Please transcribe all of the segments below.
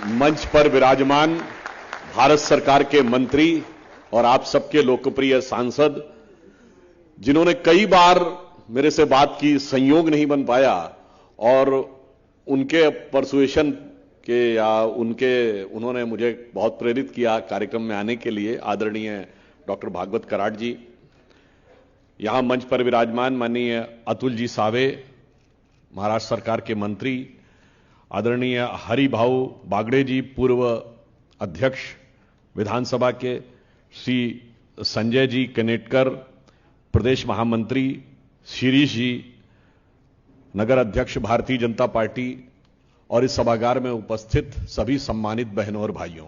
मंच पर विराजमान भारत सरकार के मंत्री और आप सबके लोकप्रिय सांसद, जिन्होंने कई बार मेरे से बात की, संयोग नहीं बन पाया और उनके परसुएशन के या उन्होंने मुझे बहुत प्रेरित किया कार्यक्रम में आने के लिए, आदरणीय डॉक्टर भागवत कराड जी, यहां मंच पर विराजमान माननीय अतुल जी सावे, महाराष्ट्र सरकार के मंत्री, आदरणीय हरिभाऊ बागड़े जी, पूर्व अध्यक्ष विधानसभा के, श्री संजय जी कनेटकर, प्रदेश महामंत्री, शिरीष जी, नगर अध्यक्ष भारतीय जनता पार्टी, और इस सभागार में उपस्थित सभी सम्मानित बहनों और भाइयों,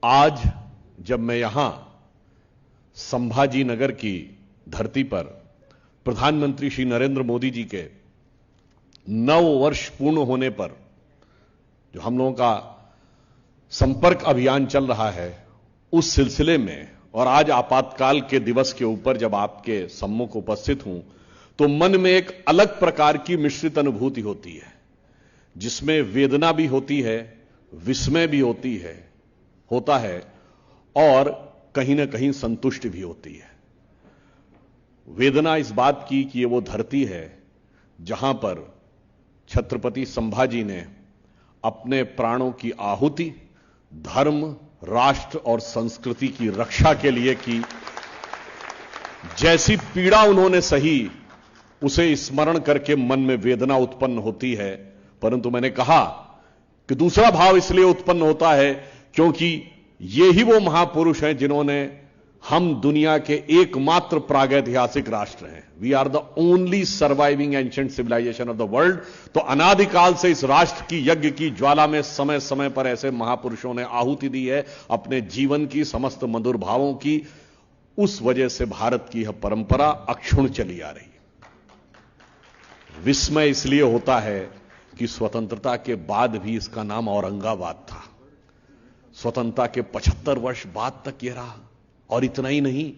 आज जब मैं यहां संभाजी नगर की धरती पर प्रधानमंत्री श्री नरेंद्र मोदी जी के 9 वर्ष पूर्ण होने पर जो हम लोगों का संपर्क अभियान चल रहा है, उस सिलसिले में और आज आपातकाल के दिवस के ऊपर जब आपके सम्मुख उपस्थित हूं, तो मन में एक अलग प्रकार की मिश्रित अनुभूति होती है, जिसमें वेदना भी होती है, विस्मय भी होता है और कहीं ना कहीं संतुष्टि भी होती है। वेदना इस बात की कि ये वो धरती है जहां पर छत्रपति संभाजी ने अपने प्राणों की आहुति धर्म, राष्ट्र और संस्कृति की रक्षा के लिए की। जैसी पीड़ा उन्होंने सही, उसे स्मरण करके मन में वेदना उत्पन्न होती है। परंतु मैंने कहा कि दूसरा भाव इसलिए उत्पन्न होता है क्योंकि ये ही वो महापुरुष हैं जिन्होंने, हम दुनिया के एकमात्र प्रागैतिहासिक राष्ट्र हैं, we are the only surviving ancient civilisation of the world. तो अनादिकाल से इस राष्ट्र की यज्ञ की ज्वाला में समय समय पर ऐसे महापुरुषों ने आहुति दी है अपने जीवन की, समस्त मधुर भावों की। उस वजह से भारत की यह परंपरा अक्षुण्ण चली आ रही है। विस्मय इसलिए होता है कि स्वतंत्रता के बाद भी इसका नाम औरंगाबाद था, स्वतंत्रता के 75 वर्ष बाद तक यह रहा। और इतना ही नहीं,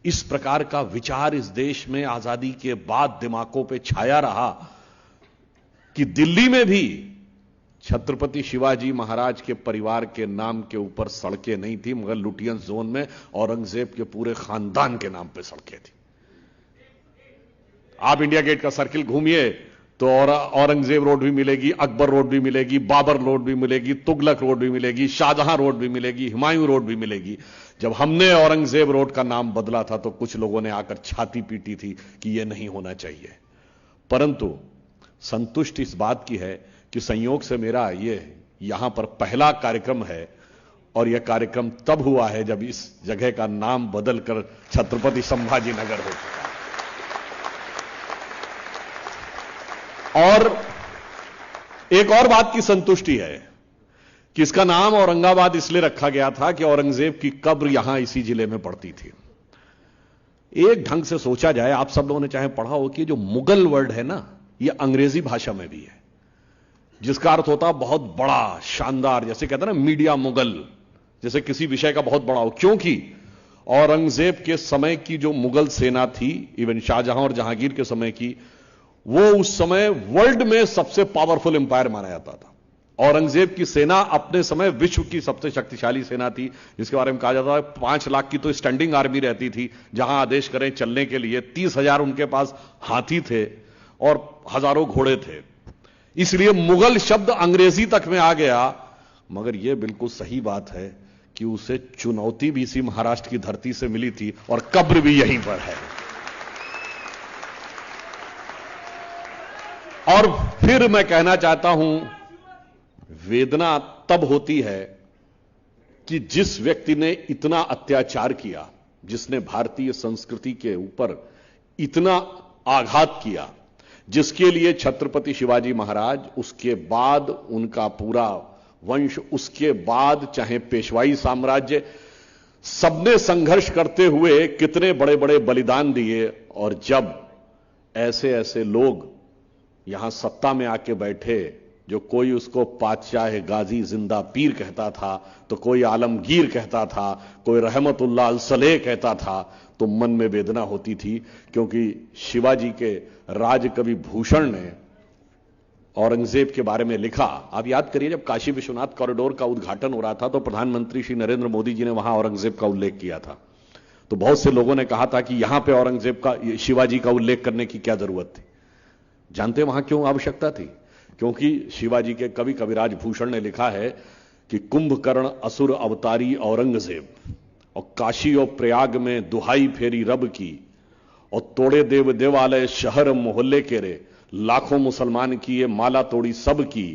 इस प्रकार का विचार इस देश में आजादी के बाद दिमागों पे छाया रहा कि दिल्ली में भी छत्रपति शिवाजी महाराज के परिवार के नाम के ऊपर सड़कें नहीं थी, मगर लुटियंस जोन में औरंगजेब के पूरे खानदान के नाम पे सड़कें थी। आप इंडिया गेट का सर्किल घूमिए तो औरंगजेब रोड भी मिलेगी, अकबर रोड भी मिलेगी, बाबर रोड भी मिलेगी, तुगलक रोड भी मिलेगी, शाहजहां रोड भी मिलेगी, हुमायूं रोड भी मिलेगी। जब हमने औरंगजेब रोड का नाम बदला था तो कुछ लोगों ने आकर छाती पीटी थी कि यह नहीं होना चाहिए। परंतु संतुष्टि इस बात की है कि संयोग से मेरा यह यहां पर पहला कार्यक्रम है, और यह कार्यक्रम तब हुआ है जब इस जगह का नाम बदलकर छत्रपति संभाजी नगर हो चुका। और एक और बात की संतुष्टि है कि इसका नाम औरंगाबाद इसलिए रखा गया था कि औरंगजेब की कब्र यहां इसी जिले में पड़ती थी। एक ढंग से सोचा जाए, आप सब लोगों ने चाहे पढ़ा हो कि जो मुगल वर्ड है ना, यह अंग्रेजी भाषा में भी है, जिसका अर्थ होता बहुत बड़ा, शानदार। जैसे कहते हैं ना मीडिया मुगल, जैसे किसी विषय का बहुत बड़ा हो। क्योंकि औरंगजेब के समय की जो मुगल सेना थी, इवन शाहजहां और जहांगीर के समय की, वो उस समय वर्ल्ड में सबसे पावरफुल एम्पायर माना जाता था। औरंगजेब की सेना अपने समय विश्व की सबसे शक्तिशाली सेना थी, जिसके बारे में कहा जाता है 5 लाख की तो स्टैंडिंग आर्मी रहती थी, जहां आदेश करें चलने के लिए। 30,000 उनके पास हाथी थे और हजारों घोड़े थे। इसलिए मुगल शब्द अंग्रेजी तक में आ गया। मगर यह बिल्कुल सही बात है कि उसे चुनौती भी इसी महाराष्ट्र की धरती से मिली थी और कब्र भी यहीं पर है। और फिर मैं कहना चाहता हूं, वेदना तब होती है कि जिस व्यक्ति ने इतना अत्याचार किया, जिसने भारतीय संस्कृति के ऊपर इतना आघात किया, जिसके लिए छत्रपति शिवाजी महाराज, उसके बाद उनका पूरा वंश, उसके बाद चाहे पेशवाई साम्राज्य, सबने संघर्ष करते हुए कितने बड़े बड़े बलिदान दिए। और जब ऐसे ऐसे लोग यहां सत्ता में आके बैठे, जो कोई उसको पातशाह गाजी जिंदा पीर कहता था, तो कोई आलमगीर कहता था, कोई रहमतुल्लाह अल सलेह कहता था, तो मन में वेदना होती थी। क्योंकि शिवाजी के राज कवि भूषण ने औरंगजेब के बारे में लिखा। आप याद करिए, जब काशी विश्वनाथ कॉरिडोर का उद्घाटन हो रहा था तो प्रधानमंत्री श्री नरेंद्र मोदी जी ने वहां औरंगजेब का उल्लेख किया था। तो बहुत से लोगों ने कहा था कि यहां पे औरंगजेब का, शिवाजी का उल्लेख करने की क्या जरूरत थी। जानते वहां क्यों आवश्यकता थी? क्योंकि शिवाजी के कवि कविराज भूषण ने लिखा है कि कुंभकर्ण असुर अवतारी औरंगजेब, और काशी और प्रयाग में दुहाई फेरी रब की, और तोड़े देव देवालय शहर मोहल्ले के रे, लाखों मुसलमान की ये माला तोड़ी सब की,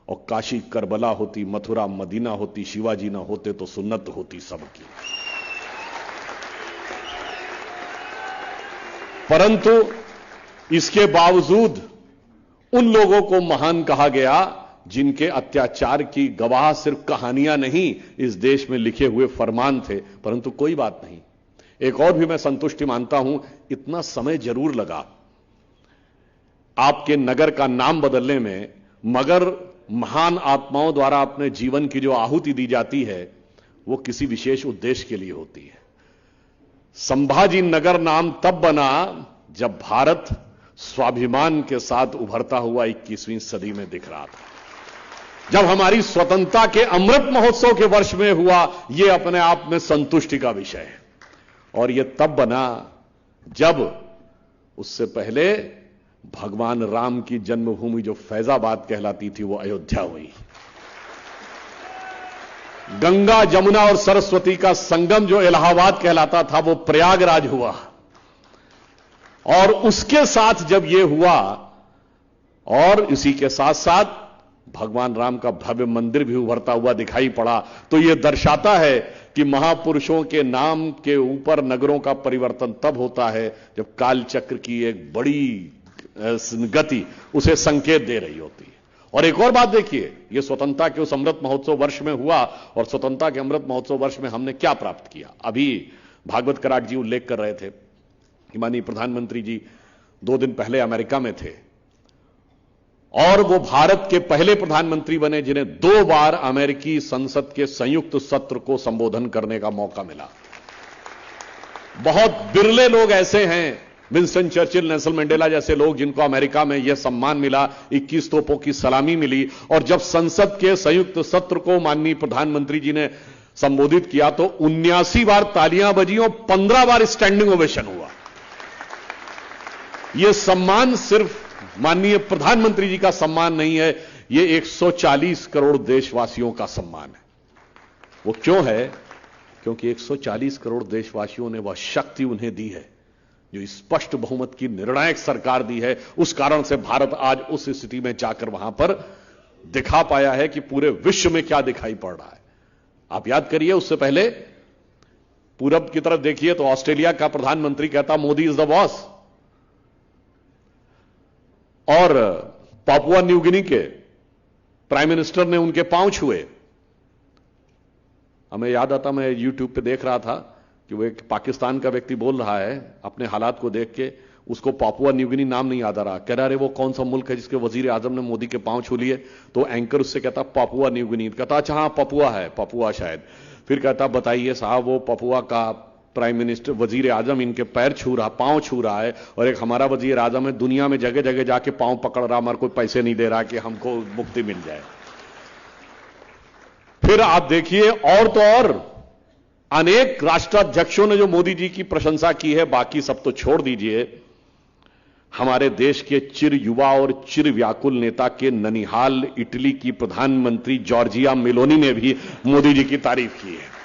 और काशी करबला होती, मथुरा मदीना होती, शिवाजी ना होते तो सुन्नत होती सबकी। परंतु इसके बावजूद उन लोगों को महान कहा गया जिनके अत्याचार की गवाह सिर्फ कहानियां नहीं, इस देश में लिखे हुए फरमान थे। परंतु कोई बात नहीं, एक और भी मैं संतुष्टि मानता हूं, इतना समय जरूर लगा आपके नगर का नाम बदलने में, मगर महान आत्माओं द्वारा अपने जीवन की जो आहुति दी जाती है वो किसी विशेष उद्देश्य के लिए होती है। संभाजी नगर नाम तब बना जब भारत स्वाभिमान के साथ उभरता हुआ 21वीं सदी में दिख रहा था। जब हमारी स्वतंत्रता के अमृत महोत्सव के वर्ष में हुआ, यह अपने आप में संतुष्टि का विषय है। और यह तब बना जब उससे पहले भगवान राम की जन्मभूमि जो फैजाबाद कहलाती थी वो अयोध्या हुई। गंगा जमुना और सरस्वती का संगम जो इलाहाबाद कहलाता था वो प्रयागराज हुआ। और उसके साथ जब यह हुआ, और इसी के साथ साथ भगवान राम का भव्य मंदिर भी उभरता हुआ दिखाई पड़ा, तो यह दर्शाता है कि महापुरुषों के नाम के ऊपर नगरों का परिवर्तन तब होता है जब कालचक्र की एक बड़ी गति उसे संकेत दे रही होती है। और एक और बात देखिए, यह स्वतंत्रता के उस अमृत महोत्सव वर्ष में हुआ, और स्वतंत्रता के अमृत महोत्सव वर्ष में हमने क्या प्राप्त किया। अभी भागवत कराट जी उल्लेख कर रहे थे कि माननीय प्रधानमंत्री जी 2 दिन पहले अमेरिका में थे, और वो भारत के पहले प्रधानमंत्री बने जिन्हें 2 बार अमेरिकी संसद के संयुक्त सत्र को संबोधन करने का मौका मिला। बहुत बिरले लोग ऐसे हैं, विंस्टन चर्चिल, नेल्सन मंडेला जैसे लोग, जिनको अमेरिका में यह सम्मान मिला, 21 तोपों की सलामी मिली। और जब संसद के संयुक्त सत्र को माननीय प्रधानमंत्री जी ने संबोधित किया तो 79 बार तालियां बजी और 15 बार स्टैंडिंग ओवेशन हुआ। यह सम्मान सिर्फ माननीय प्रधानमंत्री जी का सम्मान नहीं है, यह 140 करोड़ देशवासियों का सम्मान है। वो क्यों है? क्योंकि 140 करोड़ देशवासियों ने वह शक्ति उन्हें दी है जो स्पष्ट बहुमत की निर्णायक सरकार दी है। उस कारण से भारत आज उस स्थिति में जाकर वहां पर दिखा पाया है कि पूरे विश्व में क्या दिखाई पड़ रहा है। आप याद करिए, उससे पहले पूरब की तरफ देखिए तो ऑस्ट्रेलिया का प्रधानमंत्री कहता मोदी इज द बॉस, और पापुआ न्यू गिनी के प्राइम मिनिस्टर ने उनके पांव छुए। हमें याद आता, मैं यूट्यूब पे देख रहा था कि वो एक पाकिस्तान का व्यक्ति बोल रहा है अपने हालात को देख के, उसको पापुआ न्यू गिनी नाम नहीं याद आ रहा, कह रहा है वो कौन सा मुल्क है जिसके वजीर आजम ने मोदी के पांव छू लिए। तो एंकर उससे कहता पापुआ न्यू गिनी, कहता अच्छा हाँ पपुआ है, पपुआ शायद। फिर कहता बताइए साहब, वो पपुआ का प्राइम मिनिस्टर वजीर आजम इनके पैर छू रहा, पांव छू रहा है, और एक हमारा वजीर आजम है दुनिया में जगह जगह जाके पांव पकड़ रहा, हमारे कोई पैसे नहीं दे रहा कि हमको मुक्ति मिल जाए। फिर आप देखिए, और तो और अनेक राष्ट्राध्यक्षों ने जो मोदी जी की प्रशंसा की है, बाकी सब तो छोड़ दीजिए, हमारे देश के चिर युवा और चिर व्याकुल नेता के ननिहाल इटली की प्रधानमंत्री जॉर्जिया मेलोनी ने भी मोदी जी की तारीफ की है।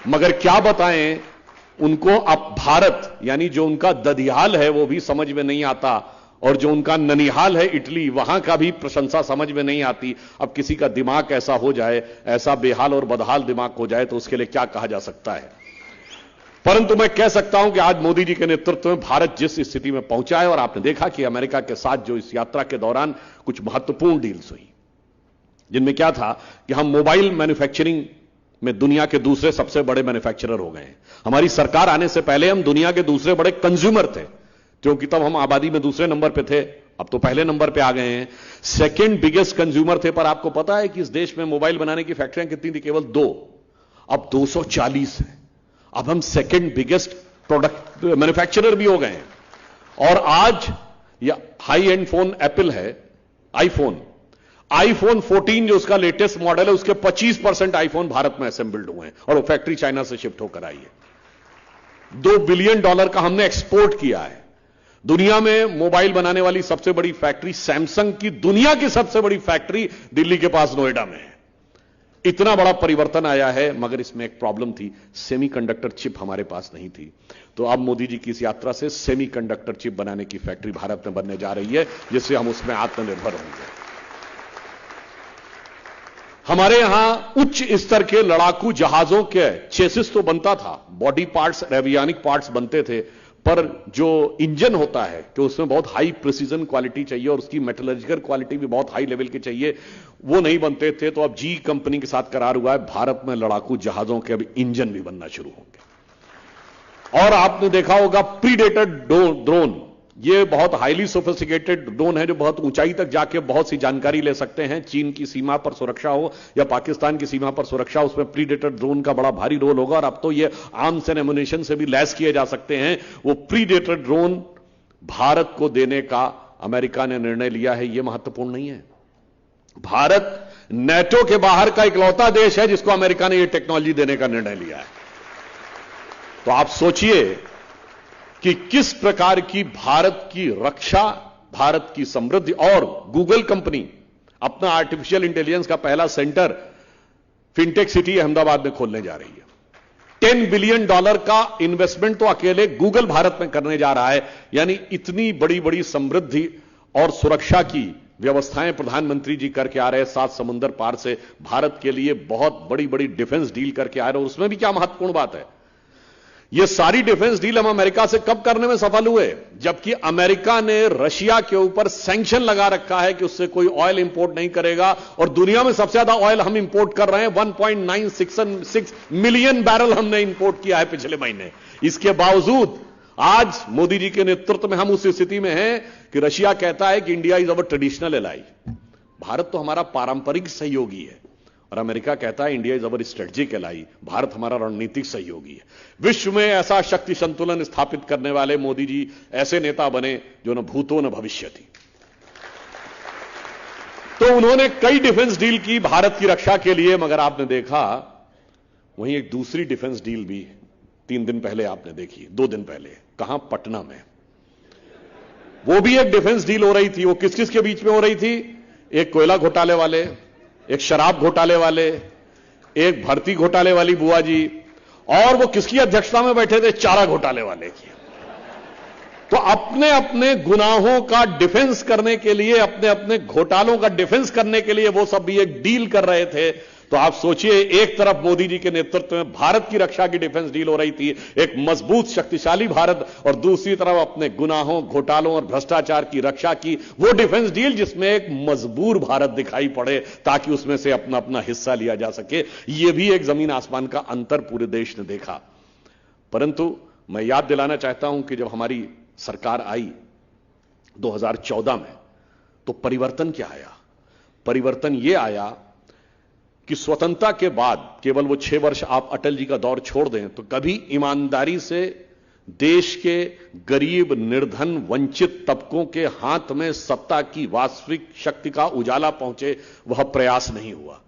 मगर क्या बताएं, उनको अब भारत यानी जो उनका दधियाल है वो भी समझ में नहीं आता, और जो उनका ननिहाल है इटली, वहां का भी प्रशंसा समझ में नहीं आती। अब किसी का दिमाग ऐसा हो जाए, ऐसा बेहाल और बदहाल दिमाग हो जाए, तो उसके लिए क्या कहा जा सकता है। परंतु मैं कह सकता हूं कि आज मोदी जी के नेतृत्व में भारत जिस स्थिति में पहुंचा है, और आपने देखा कि अमेरिका के साथ जो इस यात्रा के दौरान कुछ महत्वपूर्ण डील्स हुई, जिनमें क्या था कि हम मोबाइल मैन्युफैक्चरिंग में दुनिया के दूसरे सबसे बड़े मैन्युफैक्चरर हो गए हैं। हमारी सरकार आने से पहले हम दुनिया के दूसरे बड़े कंज्यूमर थे, क्योंकि तब हम आबादी में दूसरे नंबर पे थे, अब तो पहले नंबर पे आ गए हैं। सेकंड बिगेस्ट कंज्यूमर थे, पर आपको पता है कि इस देश में मोबाइल बनाने की फैक्ट्रियां कितनी थी? केवल 2, अब 240 है। अब हम सेकंड बिगेस्ट प्रोडक्ट मैन्युफैक्चरर भी हो गए हैं। और आज यह हाई एंड फोन एप्पल है, आईफोन 14 जो उसका लेटेस्ट मॉडल है, उसके 25% आईफोन भारत में असेंबल्ड हुए हैं और वो फैक्ट्री चाइना से शिफ्ट होकर आई है। $2 बिलियन का हमने एक्सपोर्ट किया है। दुनिया में मोबाइल बनाने वाली सबसे बड़ी फैक्ट्री सैमसंग की, दुनिया की सबसे बड़ी फैक्ट्री दिल्ली के पास नोएडा में है। इतना बड़ा परिवर्तन आया है, मगर इसमें एक प्रॉब्लम थी, सेमीकंडक्टर चिप हमारे पास नहीं थी। तो अब मोदी जी की इस यात्रा से सेमीकंडक्टर चिप बनाने की फैक्ट्री भारत में बनने जा रही है, जिससे हम उसमें आत्मनिर्भर होंगे। हमारे यहां उच्च स्तर के लड़ाकू जहाजों के चेसिस तो बनता था, बॉडी पार्ट्स, एवियोनिक पार्ट्स बनते थे, पर जो इंजन होता है कि उसमें बहुत हाई प्रिसीजन क्वालिटी चाहिए और उसकी मेटलर्जिकल क्वालिटी भी बहुत हाई लेवल की चाहिए, वो नहीं बनते थे। तो अब जी कंपनी के साथ करार हुआ है, भारत में लड़ाकू जहाजों के अब इंजन भी बनना शुरू होंगे। और आपने देखा होगा प्रीडेटर ड्रोन, ये बहुत हाईली सोफिस्टिकेटेड ड्रोन है जो बहुत ऊंचाई तक जाके बहुत सी जानकारी ले सकते हैं। चीन की सीमा पर सुरक्षा हो या पाकिस्तान की सीमा पर सुरक्षा, उसमें प्रीडेटर ड्रोन का बड़ा भारी रोल होगा। और अब तो ये आर्म्स एंड एमुनिशन से भी लैस किए जा सकते हैं। वो प्रीडेटर ड्रोन भारत को देने का अमेरिका ने निर्णय लिया है, यह महत्वपूर्ण नहीं है। भारत नेटो के बाहर का इकलौता देश है जिसको अमेरिका ने यह टेक्नोलॉजी देने का निर्णय लिया है। तो आप सोचिए कि किस प्रकार की भारत की रक्षा, भारत की समृद्धि। और गूगल कंपनी अपना आर्टिफिशियल इंटेलिजेंस का पहला सेंटर फिनटेक सिटी अहमदाबाद में खोलने जा रही है। $10 बिलियन का इन्वेस्टमेंट तो अकेले गूगल भारत में करने जा रहा है। यानी इतनी बड़ी बड़ी समृद्धि और सुरक्षा की व्यवस्थाएं प्रधानमंत्री जी करके आ रहे हैं। 7 समुंदर पार से भारत के लिए बहुत बड़ी बड़ी डिफेंस डील करके आ रहे हैं। और उसमें भी क्या महत्वपूर्ण बात है, ये सारी डिफेंस डील हम अमेरिका से कब करने में सफल हुए, जबकि अमेरिका ने रशिया के ऊपर सैंक्शन लगा रखा है कि उससे कोई ऑयल इंपोर्ट नहीं करेगा। और दुनिया में सबसे ज्यादा ऑयल हम इंपोर्ट कर रहे हैं, 1.966 मिलियन बैरल हमने इंपोर्ट किया है पिछले महीने। इसके बावजूद आज मोदी जी के नेतृत्व में हम उस स्थिति में हैं कि रशिया कहता है कि India is our traditional ally, Bharat तो हमारा पारंपरिक सहयोगी है। और अमेरिका कहता है India is our strategic ally, Bharat हमारा रणनीतिक सहयोगी है। विश्व में ऐसा शक्ति संतुलन स्थापित करने वाले मोदी जी ऐसे नेता बने जो न भूतो न भविष्य थी। तो उन्होंने कई डिफेंस डील की भारत की रक्षा के लिए, मगर आपने देखा वहीं एक दूसरी डिफेंस डील भी 3 दिन पहले आपने देखी, 2 दिन पहले, कहां, पटना में। वो भी एक डिफेंस डील हो रही थी। वो किस किस के बीच में हो रही थी, एक कोयला घोटाले वाले, एक शराब घोटाले वाले, एक भर्ती घोटाले वाली बुआ जी, और वो किसकी अध्यक्षता में बैठे थे, चारा घोटाले वाले की। तो अपने अपने गुनाहों का डिफेंस करने के लिए, अपने अपने घोटालों का डिफेंस करने के लिए वो सब भी एक डील कर रहे थे। तो आप सोचिए, एक तरफ मोदी जी के नेतृत्व में भारत की रक्षा की डिफेंस डील हो रही थी, एक मजबूत शक्तिशाली भारत, और दूसरी तरफ अपने गुनाहों, घोटालों और भ्रष्टाचार की रक्षा की वो डिफेंस डील जिसमें एक मजबूर भारत दिखाई पड़े ताकि उसमें से अपना अपना हिस्सा लिया जा सके। यह भी एक जमीन आसमान का अंतर पूरे देश ने देखा। परंतु मैं याद दिलाना चाहता हूं कि जब हमारी सरकार आई 2014 में, तो परिवर्तन क्या आया। परिवर्तन यह आया कि स्वतंत्रता के बाद केवल वो 6 वर्ष आप अटल जी का दौर छोड़ दें तो कभी ईमानदारी से देश के गरीब, निर्धन, वंचित तबकों के हाथ में सत्ता की वास्तविक शक्ति का उजाला पहुंचे, वह प्रयास नहीं हुआ।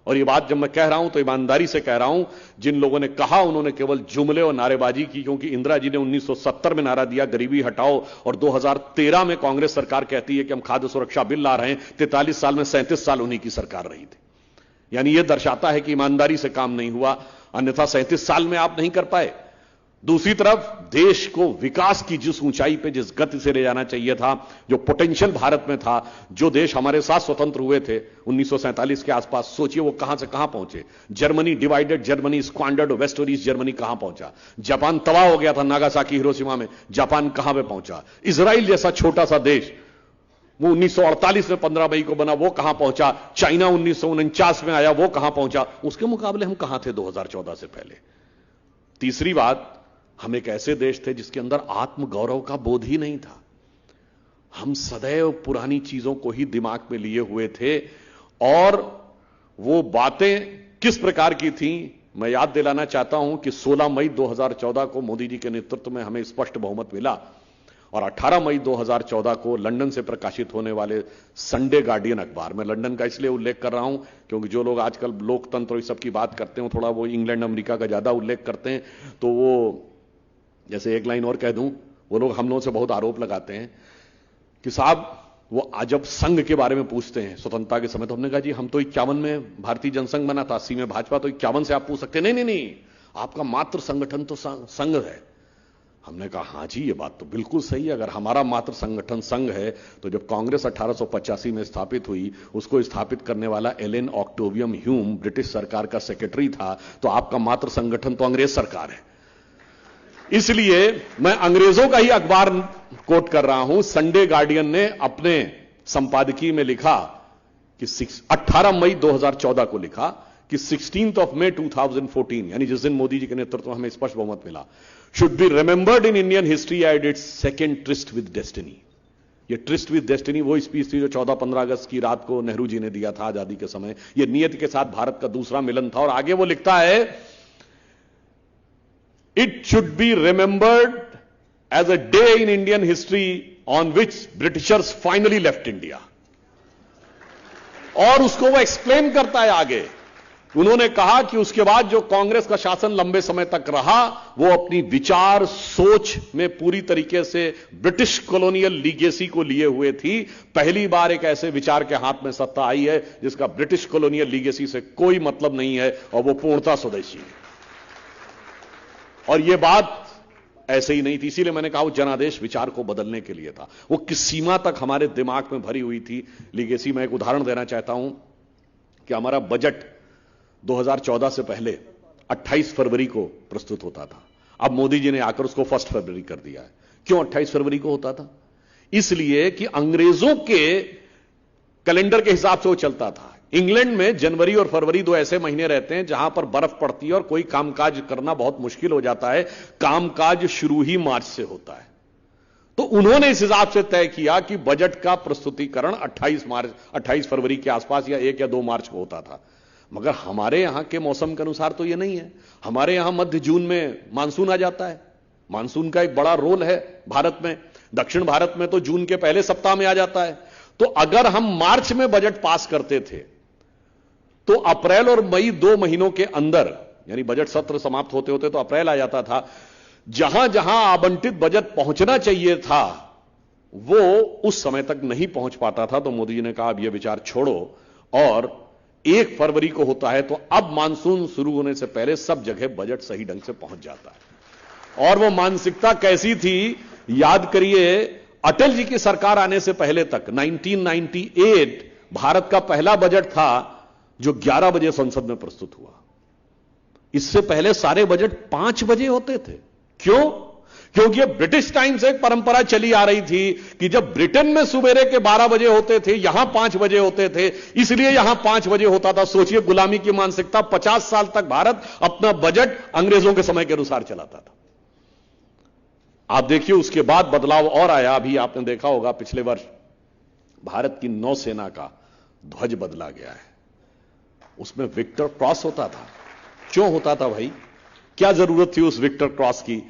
और ये बात जब मैं कह रहा हूं तो ईमानदारी से कह रहा हूं। जिन लोगों ने कहा उन्होंने केवल जुमले और नारेबाजी की, क्योंकि इंदिरा जी ने 1970 में नारा दिया गरीबी हटाओ, और 2013 में कांग्रेस सरकार कहती है कि हम खाद्य सुरक्षा बिल ला रहे हैं। 43 साल में 37 साल उन्हीं की सरकार रही थी। यानी यह दर्शाता है कि ईमानदारी से काम नहीं हुआ, अन्यथा 37 साल में आप नहीं कर पाए। दूसरी तरफ देश को विकास की जिस ऊंचाई पे, जिस गति से ले जाना चाहिए था, जो पोटेंशियल भारत में था, जो देश हमारे साथ स्वतंत्र हुए थे 1947 के आसपास, सोचिए वो कहां से कहां पहुंचे। Germany divided, Germany squandered, West और ईस्ट जर्मनी कहां पहुंचा। जापान तबाह हो गया था नागासाकी, हिरोशिमा में, जापान कहां पे पहुंचा। इजराइल जैसा छोटा सा देश, वो 1948 में 15 मई को बना, वो कहां पहुंचा। चाइना 1949 में आया, वो कहां पहुंचा। उसके मुकाबले हम कहां थे 2014 से पहले। तीसरी बात, हम एक ऐसे देश थे जिसके अंदर आत्मगौरव का बोध ही नहीं था। हम सदैव पुरानी चीजों को ही दिमाग में लिए हुए थे। और वो बातें किस प्रकार की थी, मैं याद दिलाना चाहता हूं कि 16 मई 2014 को मोदी जी के नेतृत्व में हमें स्पष्ट बहुमत मिला। और 18 मई 2014 को लंदन से प्रकाशित होने वाले संडे गार्डियन अखबार, मैं लंदन का इसलिए उल्लेख कर रहा हूं क्योंकि जो लोग आजकल लोकतंत्र और इस सब की बात करते हैं थोड़ा वो इंग्लैंड अमेरिका का ज्यादा उल्लेख करते हैं, तो वो जैसे एक लाइन और कह दूं, वो लोग हम लोगों से बहुत आरोप लगाते हैं कि साहब वो जब संघ के बारे में पूछते हैं स्वतंत्रता के समय, तो हमने कहा जी हम तो 51 में भारतीय जनसंघ बना था, 80 में भाजपा, तो 51 से आप पूछ सकते हैं। नहीं, आपका मात्र संगठन तो संघ है। हमने कहा हां जी ये बात तो बिल्कुल सही है, अगर हमारा मात्र संगठन संघ है तो जब कांग्रेस 1885 में स्थापित हुई उसको स्थापित करने वाला एलन ऑक्टेवियम ह्यूम ब्रिटिश सरकार का सेक्रेटरी था, तो आपका मात्र संगठन तो अंग्रेज सरकार है। इसलिए मैं अंग्रेजों का ही अखबार कोट कर रहा हूं। संडे गार्डियन ने अपने संपादकीय में लिखा कि 18 मई 2014 को लिखा कि 16 मई 2014 यानी जिस दिन मोदी जी के नेतृत्व में हमें स्पष्ट बहुमत मिला, should be remembered in Indian history at its second tourist with destiny. ये ट्रिस्ट विद डेस्टिनी वो स्पीच थी जो 14-15 अगस्त की रात को नेहरू जी ने दिया था आजादी के समय। ये नियति के साथ भारत का दूसरा मिलन था। और आगे वो लिखता है, it should be remembered as a day in Indian history on which britishers finally left India. और उसको वो एक्सप्लेन करता है आगे। उन्होंने कहा कि उसके बाद जो कांग्रेस का शासन लंबे समय तक रहा वो अपनी विचार सोच में पूरी तरीके से ब्रिटिश कॉलोनियल लीगेसी को लिए हुए थी। पहली बार एक ऐसे विचार के हाथ में सत्ता आई है जिसका ब्रिटिश कॉलोनियल लीगेसी से कोई मतलब नहीं है और वो पूर्णतः स्वदेशी है। और ये बात ऐसे ही नहीं थी, इसीलिए मैंने कहा वो जनादेश विचार को बदलने के लिए था। वो किस सीमा तक हमारे दिमाग में भरी हुई थी लीगेसी। मैं एक उदाहरण देना चाहता हूं कि हमारा बजट 2014 से पहले 28 फरवरी को प्रस्तुत होता था। अब मोदी जी ने आकर उसको 1 फरवरी कर दिया है। क्यों 28 फरवरी को होता था? इसलिए कि अंग्रेजों के कैलेंडर के हिसाब से वो चलता था। इंग्लैंड में जनवरी और फरवरी 2 ऐसे महीने रहते हैं जहां पर बर्फ पड़ती है और कोई कामकाज करना बहुत मुश्किल हो जाता है। कामकाज शुरू ही मार्च से होता है। तो उन्होंने इस हिसाब से तय किया कि बजट का प्रस्तुतिकरण 28 फरवरी के आसपास या 1 या 2 मार्च को होता था। मगर हमारे यहां के मौसम के अनुसार तो यह नहीं है। हमारे यहां मध्य जून में मानसून आ जाता है। मानसून का एक बड़ा रोल है भारत में। दक्षिण भारत में तो जून के पहले सप्ताह में आ जाता है। तो अगर हम मार्च में बजट पास करते थे तो अप्रैल और मई 2 महीनों के अंदर, यानी बजट सत्र समाप्त होते होते तो अप्रैल आ जाता था, जहां जहां आवंटित बजट पहुंचना चाहिए था वो उस समय तक नहीं पहुंच पाता था। तो मोदी जी ने कहा अब यह विचार छोड़ो और 1 फरवरी को होता है तो अब मानसून शुरू होने से पहले सब जगह बजट सही ढंग से पहुंच जाता है। और वो मानसिकता कैसी थी याद करिए, अटल जी की सरकार आने से पहले तक 1998 भारत का पहला बजट था जो 11 बजे संसद में प्रस्तुत हुआ। इससे पहले सारे बजट 5 बजे होते थे। क्यों? क्योंकि ये ब्रिटिश टाइम से एक परंपरा चली आ रही थी कि जब ब्रिटेन में सुबेरे के 12 बजे होते थे यहां 5 बजे होते थे, इसलिए यहां 5 बजे होता था। सोचिए गुलामी की मानसिकता। 50 साल तक भारत अपना बजट अंग्रेजों के समय के अनुसार चलाता था। आप देखिए उसके बाद बदलाव और आया। अभी आपने देखा होगा पिछले वर्ष भारत की नौसेना का ध्वज बदला गया है। उसमें विक्टर क्रॉस होता था। क्यों होता था भाई? क्या जरूरत थी उस विक्टर क्रॉस की?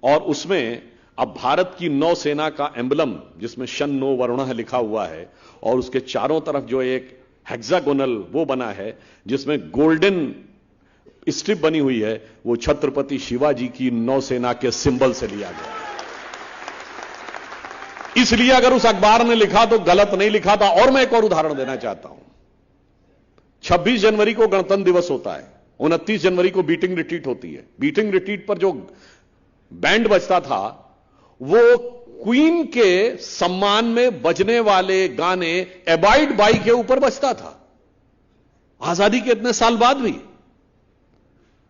और उसमें अब भारत की नौसेना का एम्बलम जिसमें शन नो वरुणः लिखा हुआ है और उसके चारों तरफ जो एक हेक्सागोनल वो बना है जिसमें गोल्डन स्ट्रिप बनी हुई है, वो छत्रपति शिवाजी की नौसेना के सिंबल से लिया गया। इसलिए अगर उस अखबार ने लिखा तो गलत नहीं लिखा था। और मैं एक और उदाहरण देना चाहता हूं। 26 जनवरी को गणतंत्र दिवस होता है, 29 जनवरी को बीटिंग रिट्रीट होती है। बीटिंग रिट्रीट पर जो बैंड बजता था वो क्वीन के सम्मान में बजने वाले गाने एबाइड बाई के ऊपर बजता था, आजादी के इतने साल बाद भी।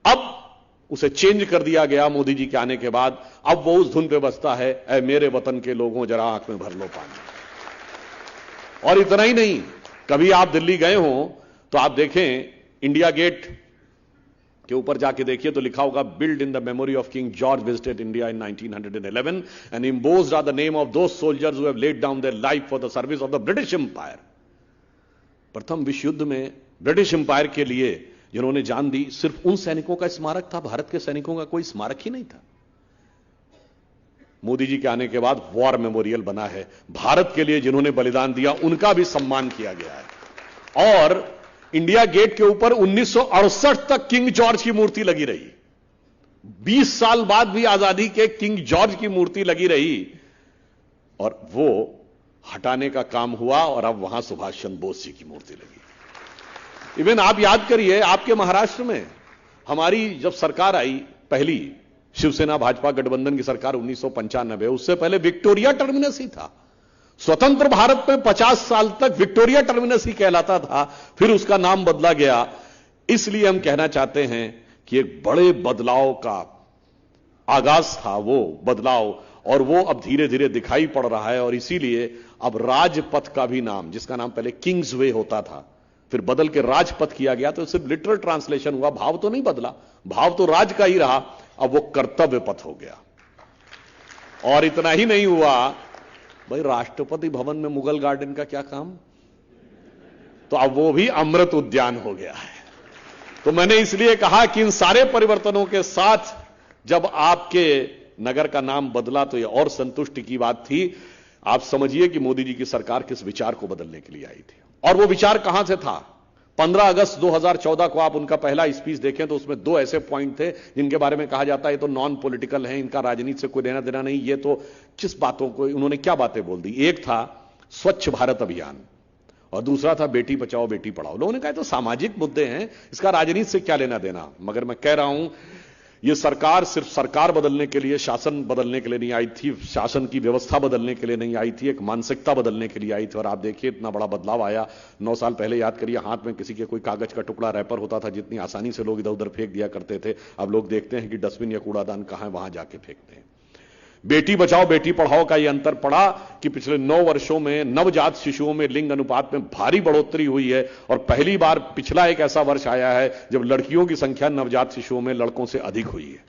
अब उसे चेंज कर दिया गया मोदी जी के आने के बाद। अब वो उस धुन पे बजता है, ऐ मेरे वतन के लोगों जरा आंख में भर लो पानी। और इतना ही नहीं, कभी आप दिल्ली गए हो तो आप देखें इंडिया गेट के ऊपर जाके देखिए तो लिखा होगा build in the memory of King George visited India in 1911 and embossed are the name of those soldiers who have laid down their life for the service of the British empire. प्रथम विश्व युद्ध में British empire के लिए जिन्होंने जान दी, सिर्फ उन सैनिकों का स्मारक था, भारत के सैनिकों का कोई स्मारक ही नहीं था। मोदी जी के आने के बाद वॉर मेमोरियल बना है। भारत के लिए जिन्होंने बलिदान दिया उनका भी सम्मान किया गया है। और इंडिया गेट के ऊपर 1968 तक किंग जॉर्ज की मूर्ति लगी रही। 20 साल बाद भी आजादी के किंग जॉर्ज की मूर्ति लगी रही और वो हटाने का काम हुआ और अब वहां सुभाष चंद्र बोस जी की मूर्ति लगी। इवन आप याद करिए, आपके महाराष्ट्र में हमारी जब सरकार आई, पहली शिवसेना भाजपा गठबंधन की सरकार 1995, उससे पहले विक्टोरिया टर्मिनस ही था। स्वतंत्र भारत में 50 साल तक विक्टोरिया टर्मिनस ही कहलाता था, फिर उसका नाम बदला गया। इसलिए हम कहना चाहते हैं कि एक बड़े बदलाव का आगाज था वो बदलाव, और वो अब धीरे धीरे दिखाई पड़ रहा है। और इसीलिए अब राजपथ का भी नाम, जिसका नाम पहले किंग्स वे होता था, फिर बदल के राजपथ किया गया। तो सिर्फ लिटरल ट्रांसलेशन हुआ, भाव तो नहीं बदला, भाव तो राज का ही रहा। अब वो कर्तव्य पथ हो गया। और इतना ही नहीं हुआ भाई, राष्ट्रपति भवन में मुगल गार्डन का क्या काम, तो अब वो भी अमृत उद्यान हो गया है। तो मैंने इसलिए कहा कि इन सारे परिवर्तनों के साथ जब आपके नगर का नाम बदला तो ये और संतुष्टि की बात थी। आप समझिए कि मोदी जी की सरकार किस विचार को बदलने के लिए आई थी, और वो विचार कहां से था। 15 अगस्त 2014 को आप उनका पहला स्पीच देखें तो उसमें 2 ऐसे पॉइंट थे जिनके बारे में कहा जाता है ये तो नॉन पॉलिटिकल है, इनका राजनीति से कोई लेना देना नहीं। ये तो किस बातों को, उन्होंने क्या बातें बोल दी। एक था स्वच्छ भारत अभियान और दूसरा था बेटी बचाओ बेटी पढ़ाओ। लोगों ने कहा तो सामाजिक मुद्दे हैं, इसका राजनीति से क्या लेना देना। मगर मैं कह रहा हूं ये सरकार सिर्फ सरकार बदलने के लिए, शासन बदलने के लिए नहीं आई थी, शासन की व्यवस्था बदलने के लिए नहीं आई थी, एक मानसिकता बदलने के लिए आई थी। और आप देखिए इतना बड़ा बदलाव आया। 9 साल पहले याद करिए, हाथ में किसी के कोई कागज का टुकड़ा रैपर होता था, जितनी आसानी से लोग इधर उधर फेंक दिया करते थे, अब लोग देखते हैं कि डस्टबिन या कूड़ादान कहां है, वहां जाके फेंकते हैं। बेटी बचाओ बेटी पढ़ाओ का यह अंतर पड़ा कि पिछले 9 वर्षों में नवजात शिशुओं में लिंग अनुपात में भारी बढ़ोतरी हुई है। और पहली बार पिछला एक ऐसा वर्ष आया है जब लड़कियों की संख्या नवजात शिशुओं में लड़कों से अधिक हुई है।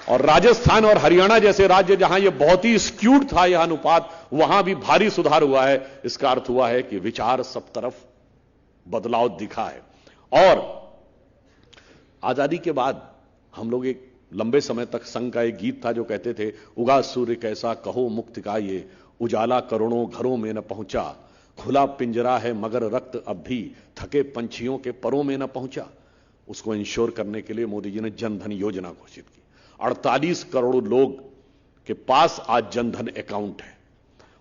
और राजस्थान और हरियाणा जैसे राज्य जहां यह बहुत ही स्क्यूड था यह अनुपात, वहां भी भारी सुधार हुआ है। इसका अर्थ हुआ है कि विचार सब तरफ बदलाव दिखा है। और आजादी के बाद हम लोग एक लंबे समय तक संघ का एक गीत था जो कहते थे, उगा सूर्य कैसा कहो मुक्ति का ये, उजाला करोड़ों घरों में न पहुंचा, खुला पिंजरा है मगर रक्त अब भी थके पंछियों के परों में न पहुंचा। उसको इंश्योर करने के लिए मोदी जी ने जनधन योजना घोषित की। 48 करोड़ लोग के पास आज जनधन अकाउंट है।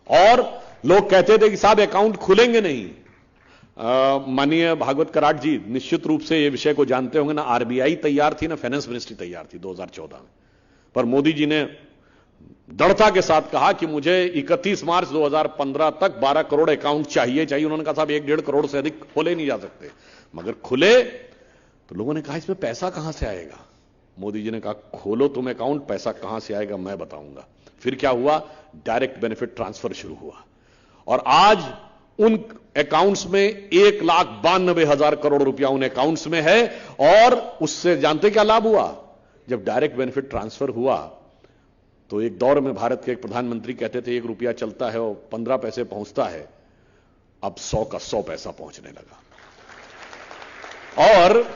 और लोग कहते थे कि साहब अकाउंट खुलेंगे नहीं। माननीय भागवत कराट जी निश्चित रूप से ये विषय को जानते होंगे ना, आरबीआई तैयार थी ना फाइनेंस मिनिस्ट्री तैयार थी 2014 में, पर मोदी जी ने दृढ़ता के साथ कहा कि मुझे 31 मार्च 2015 तक 12 करोड़ अकाउंट चाहिए। उन्होंने कहा साहब 1-1.5 करोड़ से अधिक खोले नहीं जा सकते। मगर खुले तो लोगों ने कहा इसमें पैसा कहां से आएगा। मोदी जी ने कहा खोलो तुम अकाउंट, पैसा कहां से आएगा मैं बताऊंगा। फिर क्या हुआ, डायरेक्ट बेनिफिट ट्रांसफर शुरू हुआ और आज उन अकाउंट्स में 1,92,000 करोड़ रुपया उन अकाउंट्स में है। और उससे जानते क्या लाभ हुआ, जब डायरेक्ट बेनिफिट ट्रांसफर हुआ तो एक दौर में भारत के एक प्रधानमंत्री कहते थे 1 रुपया चलता है और 15 पैसे पहुंचता है, अब 100 का 100 पैसा पहुंचने लगा। और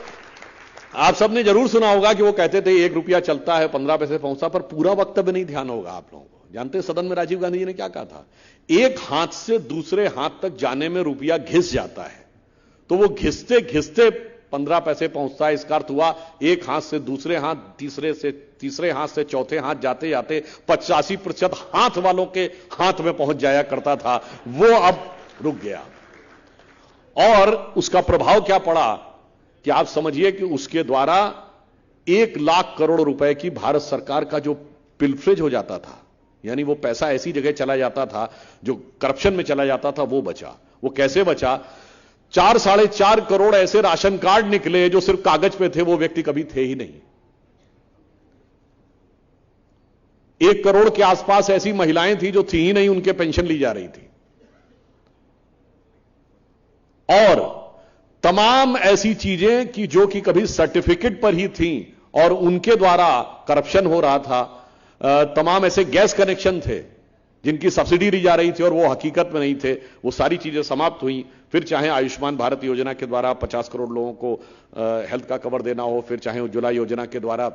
आप सबने जरूर सुना होगा कि वो कहते थे 1 रुपया चलता है 15 पैसे पहुंचता, पर पूरा वक्तव्य नहीं ध्यान होगा आप लोगों को। जानते हैं सदन में राजीव गांधी जी ने क्या कहा था, एक हाथ से दूसरे हाथ तक जाने में रुपया घिस जाता है, तो वो घिसते घिसते 15 पैसे पहुंचता है। इसका अर्थ हुआ एक हाथ से दूसरे हाथ, तीसरे हाथ से चौथे हाथ जाते जाते 85% हाथ वालों के हाथ में पहुंच जाया करता था, वो अब रुक गया। और उसका प्रभाव क्या पड़ा कि आप समझिए कि उसके द्वारा 1 लाख करोड़ रुपए की भारत सरकार का जो पिलफ्रेज हो जाता था, यानी वो पैसा ऐसी जगह चला जाता था जो करप्शन में चला जाता था, वो बचा। वो कैसे बचा, 4-4.5 करोड़ ऐसे राशन कार्ड निकले जो सिर्फ कागज पे थे, वो व्यक्ति कभी थे ही नहीं। 1 करोड़ के आसपास ऐसी महिलाएं थी जो थी ही नहीं, उनके पेंशन ली जा रही थी। और तमाम ऐसी चीजें कि जो कि कभी सर्टिफिकेट पर ही थी और उनके द्वारा करप्शन हो रहा था। तमाम ऐसे गैस कनेक्शन थे जिनकी सब्सिडी ली जा रही थी और वो हकीकत में नहीं थे, वो सारी चीजें समाप्त हुई। फिर चाहे आयुष्मान भारत योजना के द्वारा 50 करोड़ लोगों को हेल्थ का कवर देना हो, फिर चाहे उज्ज्वला योजना के द्वारा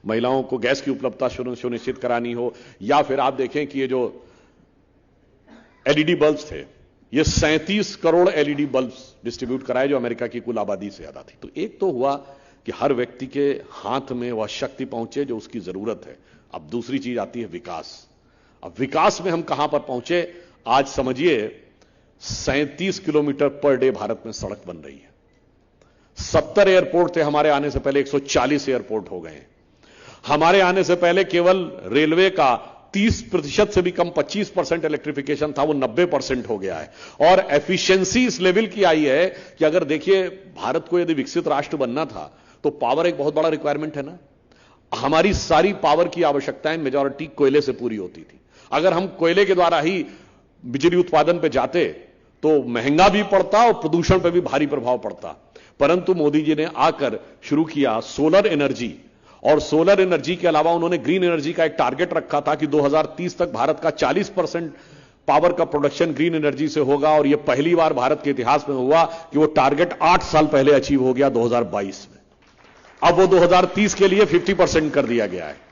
महिलाओं को गैस की उपलब्धता सुनिश्चित करानी हो, या फिर आप देखें कि ये जो एलईडी बल्ब्स थे, ये 37 करोड़ एलईडी बल्ब्स डिस्ट्रीब्यूट कराए जो अमेरिका की कुल आबादी से ज्यादा थी। तो एक तो हुआ कि हर व्यक्ति के हाथ में वह शक्ति पहुंचे जो उसकी जरूरत है। अब दूसरी चीज आती है विकास। अब विकास में हम कहां पर पहुंचे? आज समझिए 37 किलोमीटर पर डे भारत में सड़क बन रही है। 70 एयरपोर्ट थे हमारे आने से पहले, 140 एयरपोर्ट हो गए। हमारे आने से पहले केवल रेलवे का 30% से भी कम 25% इलेक्ट्रिफिकेशन था, वो 90% हो गया है। और एफिशिएंसी इस लेवल की आई है कि अगर देखिए, भारत को यदि विकसित राष्ट्र बनना था तो पावर एक बहुत बड़ा रिक्वायरमेंट है ना। हमारी सारी पावर की आवश्यकताएं मेजॉरिटी कोयले से पूरी होती थी। अगर हम कोयले के द्वारा ही बिजली उत्पादन पे जाते तो महंगा भी पड़ता और प्रदूषण पे भी भारी प्रभाव पड़ता। परंतु मोदी जी ने आकर शुरू किया सोलर एनर्जी, और सोलर एनर्जी के अलावा उन्होंने ग्रीन एनर्जी का एक टारगेट रखा था कि 2030 तक भारत का 40% पावर का प्रोडक्शन ग्रीन एनर्जी से होगा। और यह पहली बार भारत के इतिहास में हुआ कि वो टारगेट 8 साल पहले अचीव हो गया 2022 में। अब वो 2030 के लिए 50% कर दिया गया है।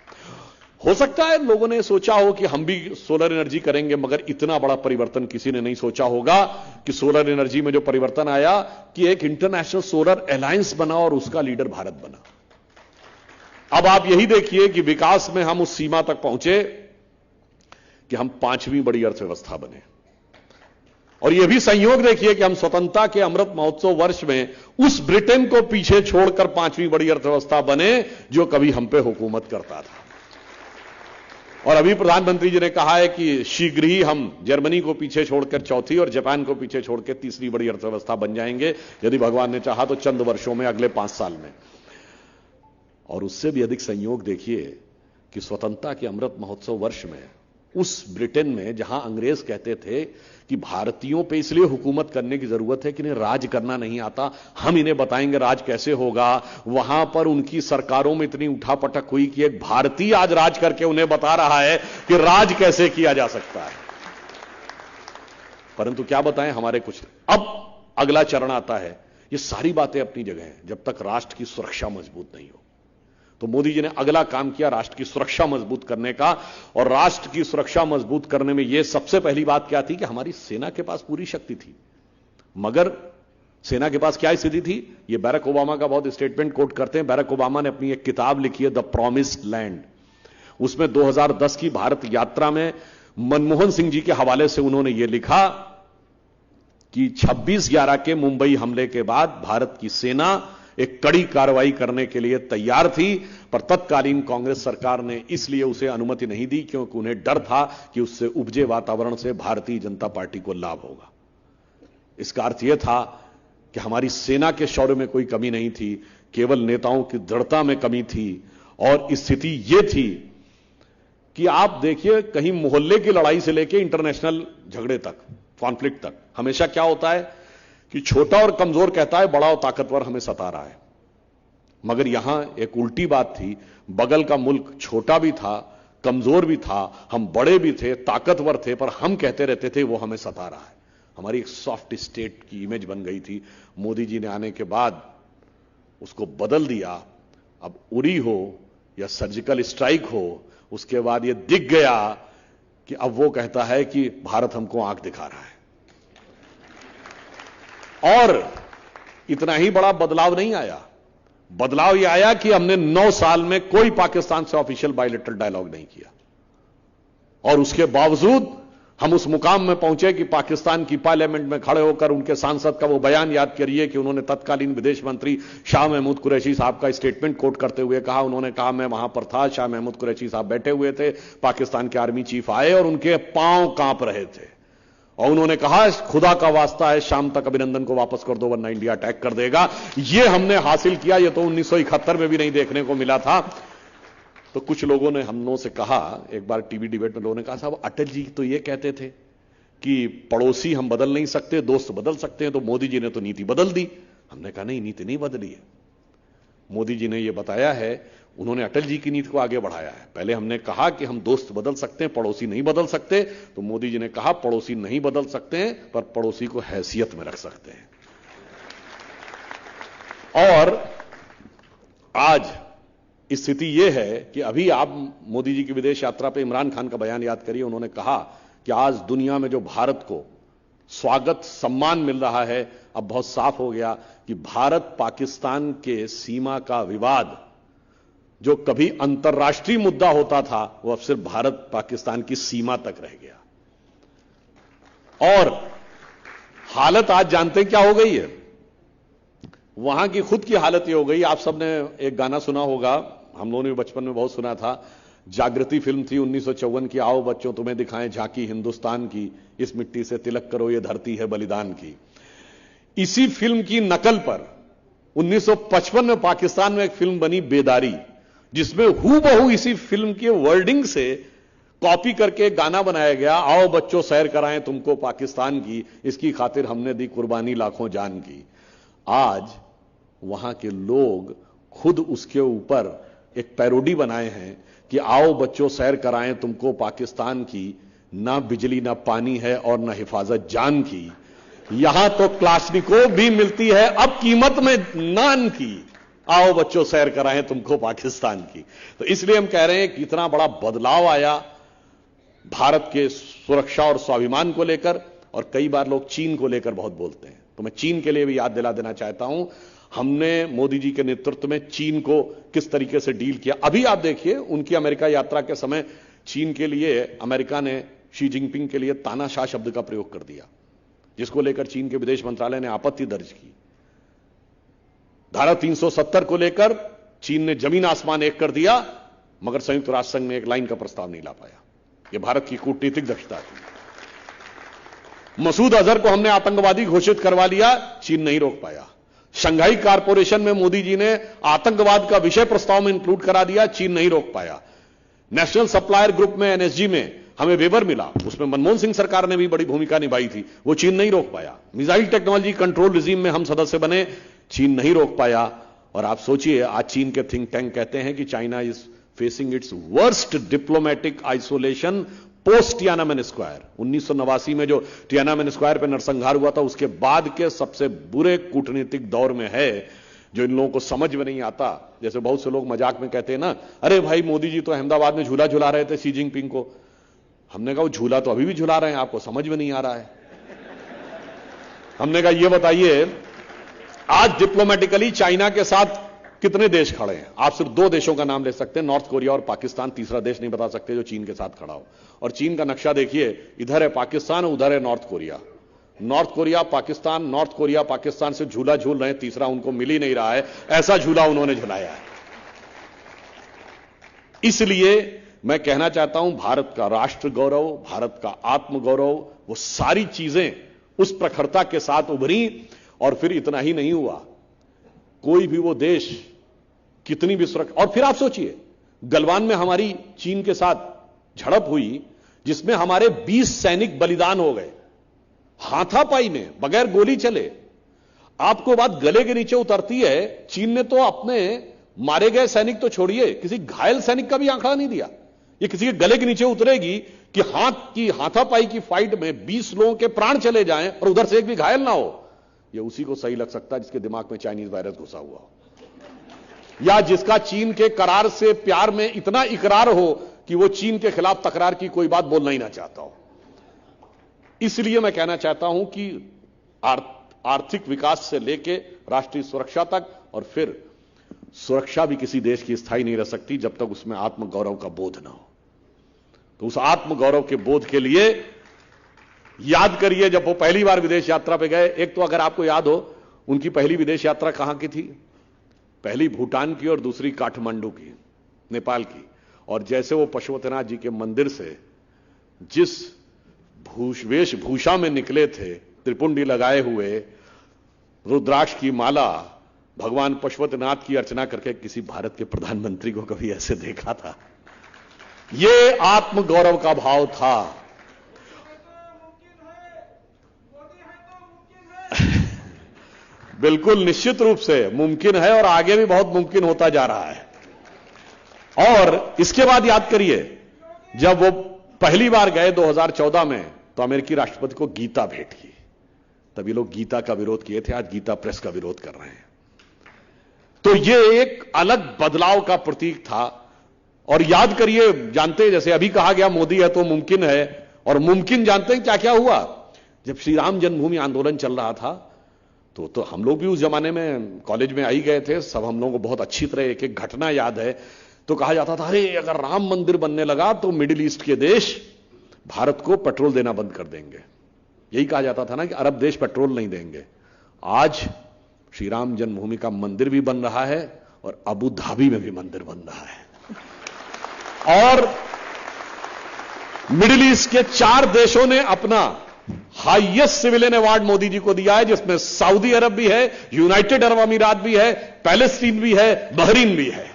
हो सकता है लोगों ने सोचा हो कि हम भी सोलर एनर्जी करेंगे, मगर इतना बड़ा परिवर्तन किसी ने नहीं सोचा होगा कि सोलर एनर्जी में जो परिवर्तन आया कि एक इंटरनेशनल सोलर अलायंस बना और उसका लीडर भारत बना। अब आप यही देखिए कि विकास में हम उस सीमा तक पहुंचे कि हम 5वीं बड़ी अर्थव्यवस्था बने। और यह भी संयोग देखिए कि हम स्वतंत्रता के अमृत महोत्सव वर्ष में उस ब्रिटेन को पीछे छोड़कर 5वीं बड़ी अर्थव्यवस्था बने जो कभी हम पे हुकूमत करता था। और अभी प्रधानमंत्री जी ने कहा है कि शीघ्र ही हम जर्मनी को पीछे छोड़कर चौथी और जापान को पीछे छोड़कर तीसरी बड़ी अर्थव्यवस्था बन जाएंगे, यदि भगवान ने चाहा तो चंद वर्षों में, अगले 5 साल में। और उससे भी अधिक संयोग देखिए कि स्वतंत्रता के अमृत महोत्सव वर्ष में उस ब्रिटेन में जहां अंग्रेज कहते थे कि भारतीयों पे इसलिए हुकूमत करने की जरूरत है कि इन्हें राज करना नहीं आता, हम इन्हें बताएंगे राज कैसे होगा, वहां पर उनकी सरकारों में इतनी उठापटक हुई कि एक भारतीय आज राज करके उन्हें बता रहा है कि राज कैसे किया जा सकता है। परंतु क्या बताएं, हमारे कुछ अब अगला चरण आता है। ये सारी बातें अपनी जगह हैं जब तक राष्ट्र की सुरक्षा मजबूत नहीं हो। तो मोदी जी ने अगला काम किया राष्ट्र की सुरक्षा मजबूत करने का। और राष्ट्र की सुरक्षा मजबूत करने में यह सबसे पहली बात क्या थी कि हमारी सेना के पास पूरी शक्ति थी, मगर सेना के पास क्या स्थिति थी? यह बैरक ओबामा का बहुत स्टेटमेंट कोट करते हैं। बैरक ओबामा ने अपनी एक किताब लिखी है द प्रॉमिस्ड लैंड। उसमें 2010 की भारत यात्रा में मनमोहन सिंह जी के हवाले से उन्होंने यह लिखा कि 26/11 के मुंबई हमले के बाद भारत की सेना एक कड़ी कार्रवाई करने के लिए तैयार थी, पर तत्कालीन कांग्रेस सरकार ने इसलिए उसे अनुमति नहीं दी क्योंकि उन्हें डर था कि उससे उपजे वातावरण से भारतीय जनता पार्टी को लाभ होगा। इसका अर्थ यह था कि हमारी सेना के शौर्य में कोई कमी नहीं थी, केवल नेताओं की दृढ़ता में कमी थी। और स्थिति यह थी कि आप देखिए, कहीं मोहल्ले की लड़ाई से लेकर इंटरनेशनल झगड़े तक, कॉन्फ्लिक्ट तक, हमेशा क्या होता है कि छोटा और कमजोर कहता है बड़ा और ताकतवर हमें सता रहा है। मगर यहां एक उल्टी बात थी, बगल का मुल्क छोटा भी था, कमजोर भी था, हम बड़े भी थे, ताकतवर थे, पर हम कहते रहते थे वो हमें सता रहा है। हमारी एक सॉफ्ट स्टेट की इमेज बन गई थी। मोदी जी ने आने के बाद उसको बदल दिया। अब उरी हो या सर्जिकल स्ट्राइक हो, उसके बाद यह दिख गया कि अब वो कहता है कि भारत हमको आंख दिखा रहा है। और इतना ही बड़ा बदलाव नहीं आया, बदलाव यह आया कि हमने 9 साल में कोई पाकिस्तान से ऑफिशियल बायलैटरल डायलॉग नहीं किया। और उसके बावजूद हम उस मुकाम में पहुंचे कि पाकिस्तान की पार्लियामेंट में खड़े होकर उनके सांसद का वो बयान याद करिए कि उन्होंने तत्कालीन विदेश मंत्री शाह महमूद कुरैशी साहब का स्टेटमेंट कोट करते हुए कहा, उन्होंने कहा मैं वहां पर था, शाह महमूद कुरैशी साहब बैठे हुए थे, पाकिस्तान के आर्मी चीफ आए और उनके पांव कांप रहे थे और उन्होंने कहा खुदा का वास्ता है शाम तक अभिनंदन को वापस कर दो वरना इंडिया अटैक कर देगा। यह हमने हासिल किया, यह तो 1971 में भी नहीं देखने को मिला था। तो कुछ लोगों ने हम लोगों से कहा, एक बार टीवी डिबेट में लोगों ने कहा साहब अटल जी तो यह कहते थे कि पड़ोसी हम बदल नहीं सकते, दोस्त बदल सकते हैं, तो मोदी जी ने तो नीति बदल दी। हमने कहा नहीं, नीति नहीं बदली है। मोदी जी ने यह बताया है, उन्होंने अटल जी की नीति को आगे बढ़ाया है। पहले हमने कहा कि हम दोस्त बदल सकते हैं, पड़ोसी नहीं बदल सकते, तो मोदी जी ने कहा पड़ोसी नहीं बदल सकते हैं पर पड़ोसी को हैसियत में रख सकते हैं। और आज स्थिति यह है कि अभी आप मोदी जी की विदेश यात्रा पे इमरान खान का बयान याद करिए। उन्होंने कहा कि आज दुनिया में जो भारत को स्वागत सम्मान मिल रहा है, अब बहुत साफ हो गया कि भारत पाकिस्तान के सीमा का विवाद जो कभी अंतर्राष्ट्रीय मुद्दा होता था, वो अब सिर्फ भारत पाकिस्तान की सीमा तक रह गया। और हालत आज जानते हैं क्या हो गई है? वहां की खुद की हालत ये हो गई। आप सबने एक गाना सुना होगा, हम लोगों ने भी बचपन में बहुत सुना था। जागृति फिल्म थी 1954 की, आओ बच्चों तुम्हें दिखाएं झांकी हिंदुस्तान की, इस मिट्टी से तिलक करो ये धरती है बलिदान की। इसी फिल्म की नकल पर 1955 में पाकिस्तान में एक फिल्म बनी बेदारी, जिसमें हूबहू इसी फिल्म के वर्डिंग से कॉपी करके गाना बनाया गया, आओ बच्चों सैर कराएं तुमको पाकिस्तान की, इसकी खातिर हमने दी कुर्बानी लाखों जान की। आज वहां के लोग खुद उसके ऊपर एक पैरोडी बनाए हैं कि आओ बच्चों सैर कराएं तुमको पाकिस्तान की, ना बिजली ना पानी है और ना हिफाजत जान की। यहां तो क्लाशनिकोव भी मिलती है अब कीमत में नान की, आओ बच्चों सैर कराएं तुमको पाकिस्तान की। तो इसलिए हम कह रहे हैं कि इतना बड़ा बदलाव आया भारत के सुरक्षा और स्वाभिमान को लेकर। और कई बार लोग चीन को लेकर बहुत बोलते हैं, तो मैं चीन के लिए भी याद दिला देना चाहता हूं, हमने मोदी जी के नेतृत्व में चीन को किस तरीके से डील किया। अभी आप देखिए उनकी अमेरिका यात्रा के समय चीन के लिए अमेरिका ने शी जिनपिंग के लिए तानाशाह शब्द का प्रयोग कर दिया, जिसको लेकर चीन के विदेश मंत्रालय ने आपत्ति दर्ज की। धारा 370 को लेकर चीन ने जमीन आसमान एक कर दिया, मगर संयुक्त राष्ट्र संघ में एक लाइन का प्रस्ताव नहीं ला पाया। यह भारत की कूटनीतिक दक्षता थी। मसूद अजहर को हमने आतंकवादी घोषित करवा लिया, चीन नहीं रोक पाया। शंघाई कारपोरेशन में मोदी जी ने आतंकवाद का विषय प्रस्ताव में इंक्लूड करा दिया, चीन नहीं रोक पाया। नेशनल सप्लायर ग्रुप में एनएसजी में हमें वेबर मिला, उसमें मनमोहन सिंह सरकार ने भी बड़ी भूमिका निभाई थी, वो चीन नहीं रोक पाया। मिसाइल टेक्नोलॉजी कंट्रोल रिजीम में हम सदस्य बने, चीन नहीं रोक पाया। और आप सोचिए आज चीन के थिंक टैंक कहते हैं कि China is facing its worst diplomatic isolation post Tiananmen Square. 1989 में जो टियानामेन स्क्वायर पर नरसंहार हुआ था, उसके बाद के सबसे बुरे कूटनीतिक दौर में है, जो इन लोगों को समझ में नहीं आता। जैसे बहुत से लोग मजाक में कहते हैं ना, अरे भाई मोदी जी तो अहमदाबाद में झूला झुला रहे थे शी जिनपिंग को। हमने कहा वो झूला तो अभी भी झुला रहे हैं, आपको समझ में नहीं आ रहा है। हमने कहा ये बताइए आज डिप्लोमेटिकली चाइना के साथ कितने देश खड़े हैं? आप सिर्फ दो देशों का नाम ले सकते हैं, नॉर्थ कोरिया और पाकिस्तान। तीसरा देश नहीं बता सकते जो चीन के साथ खड़ा हो। और चीन का नक्शा देखिए, इधर है पाकिस्तान, उधर है north Korea. North Korea Pakistan, north Korea Pakistan से झूला झूल रहे हैं, तीसरा उनको मिल ही नहीं रहा है, ऐसा झूला उन्होंने झुलाया है। इसलिए मैं कहना चाहता हूं, भारत का राष्ट्र गौरव, भारत का आत्म गौरव, वो सारी चीजें उस प्रखरता के साथ उभरी। और फिर इतना ही नहीं हुआ, कोई भी वो देश कितनी भी सुरक्षा, और फिर आप सोचिए गलवान में हमारी चीन के साथ झड़प हुई, जिसमें हमारे 20 सैनिक बलिदान हो गए, हाथापाई में, बगैर गोली चले। आपको बात गले के नीचे उतरती है, चीन ने तो अपने मारे गए सैनिक तो छोड़िए, किसी घायल सैनिक का भी आंकड़ा नहीं दिया। ये किसी के गले के नीचे उतरेगी कि हाथापाई की फाइट में 20 लोगों के प्राण चले जाएं और उधर से एक भी घायल ना हो। ये उसी को सही लग सकता है जिसके दिमाग में चाइनीज वायरस घुसा हुआ हो, या जिसका चीन के करार से प्यार में इतना इकरार हो कि वो चीन के खिलाफ तकरार की कोई बात बोलना ही ना चाहता हो। इसलिए मैं कहना चाहता हूं कि आर्थिक विकास से लेकर राष्ट्रीय सुरक्षा तक, और फिर सुरक्षा भी किसी देश की स्थायी नहीं रह सकती जब तक उसमें आत्मगौरव का बोध ना हो। तो उस आत्मगौरव के बोध के लिए याद करिए, जब वो पहली बार विदेश यात्रा पे गए, एक तो अगर आपको याद हो उनकी पहली विदेश यात्रा कहां की थी? पहली भूटान की और दूसरी काठमांडू की, नेपाल की। और जैसे वो पशुपतिनाथ जी के मंदिर से जिस वेशभूषा में निकले थे, त्रिपुंडी लगाए हुए, रुद्राक्ष की माला, भगवान पशुपतिनाथ की अर्चना करके, किसी भारत के प्रधानमंत्री को कभी ऐसे देखा था? ये आत्मगौरव का भाव था। बिल्कुल निश्चित रूप से मुमकिन है, और आगे भी बहुत मुमकिन होता जा रहा है। और इसके बाद याद करिए, जब वो पहली बार गए 2014 में, तो अमेरिकी राष्ट्रपति को गीता भेंट की। तब ये लोग गीता का विरोध किए थे, आज गीता प्रेस का विरोध कर रहे हैं। तो ये एक अलग बदलाव का प्रतीक था। और याद करिए, जानते हैं जैसे अभी कहा गया मोदी है तो मुमकिन है, और मुमकिन जानते हैं क्या क्या हुआ। जब श्री राम जन्मभूमि आंदोलन चल रहा था तो हम लोग भी उस जमाने में कॉलेज में आई गए थे, सब हम लोगों को बहुत अच्छी तरह एक एक घटना याद है। तो कहा जाता था अरे अगर राम मंदिर बनने लगा तो मिडिल ईस्ट के देश भारत को पेट्रोल देना बंद कर देंगे। यही कहा जाता था ना कि अरब देश पेट्रोल नहीं देंगे। आज श्री राम जन्मभूमि का मंदिर भी बन रहा है और अबू धाबी में भी मंदिर बन रहा है, और मिडिल ईस्ट के 4 देशों ने अपना highest civilian award Modi ji को दिया है, जिसमें सऊदी अरब भी है, यूनाइटेड अरब अमीरात भी है, पैलेस्टीन भी है, बहरीन भी है।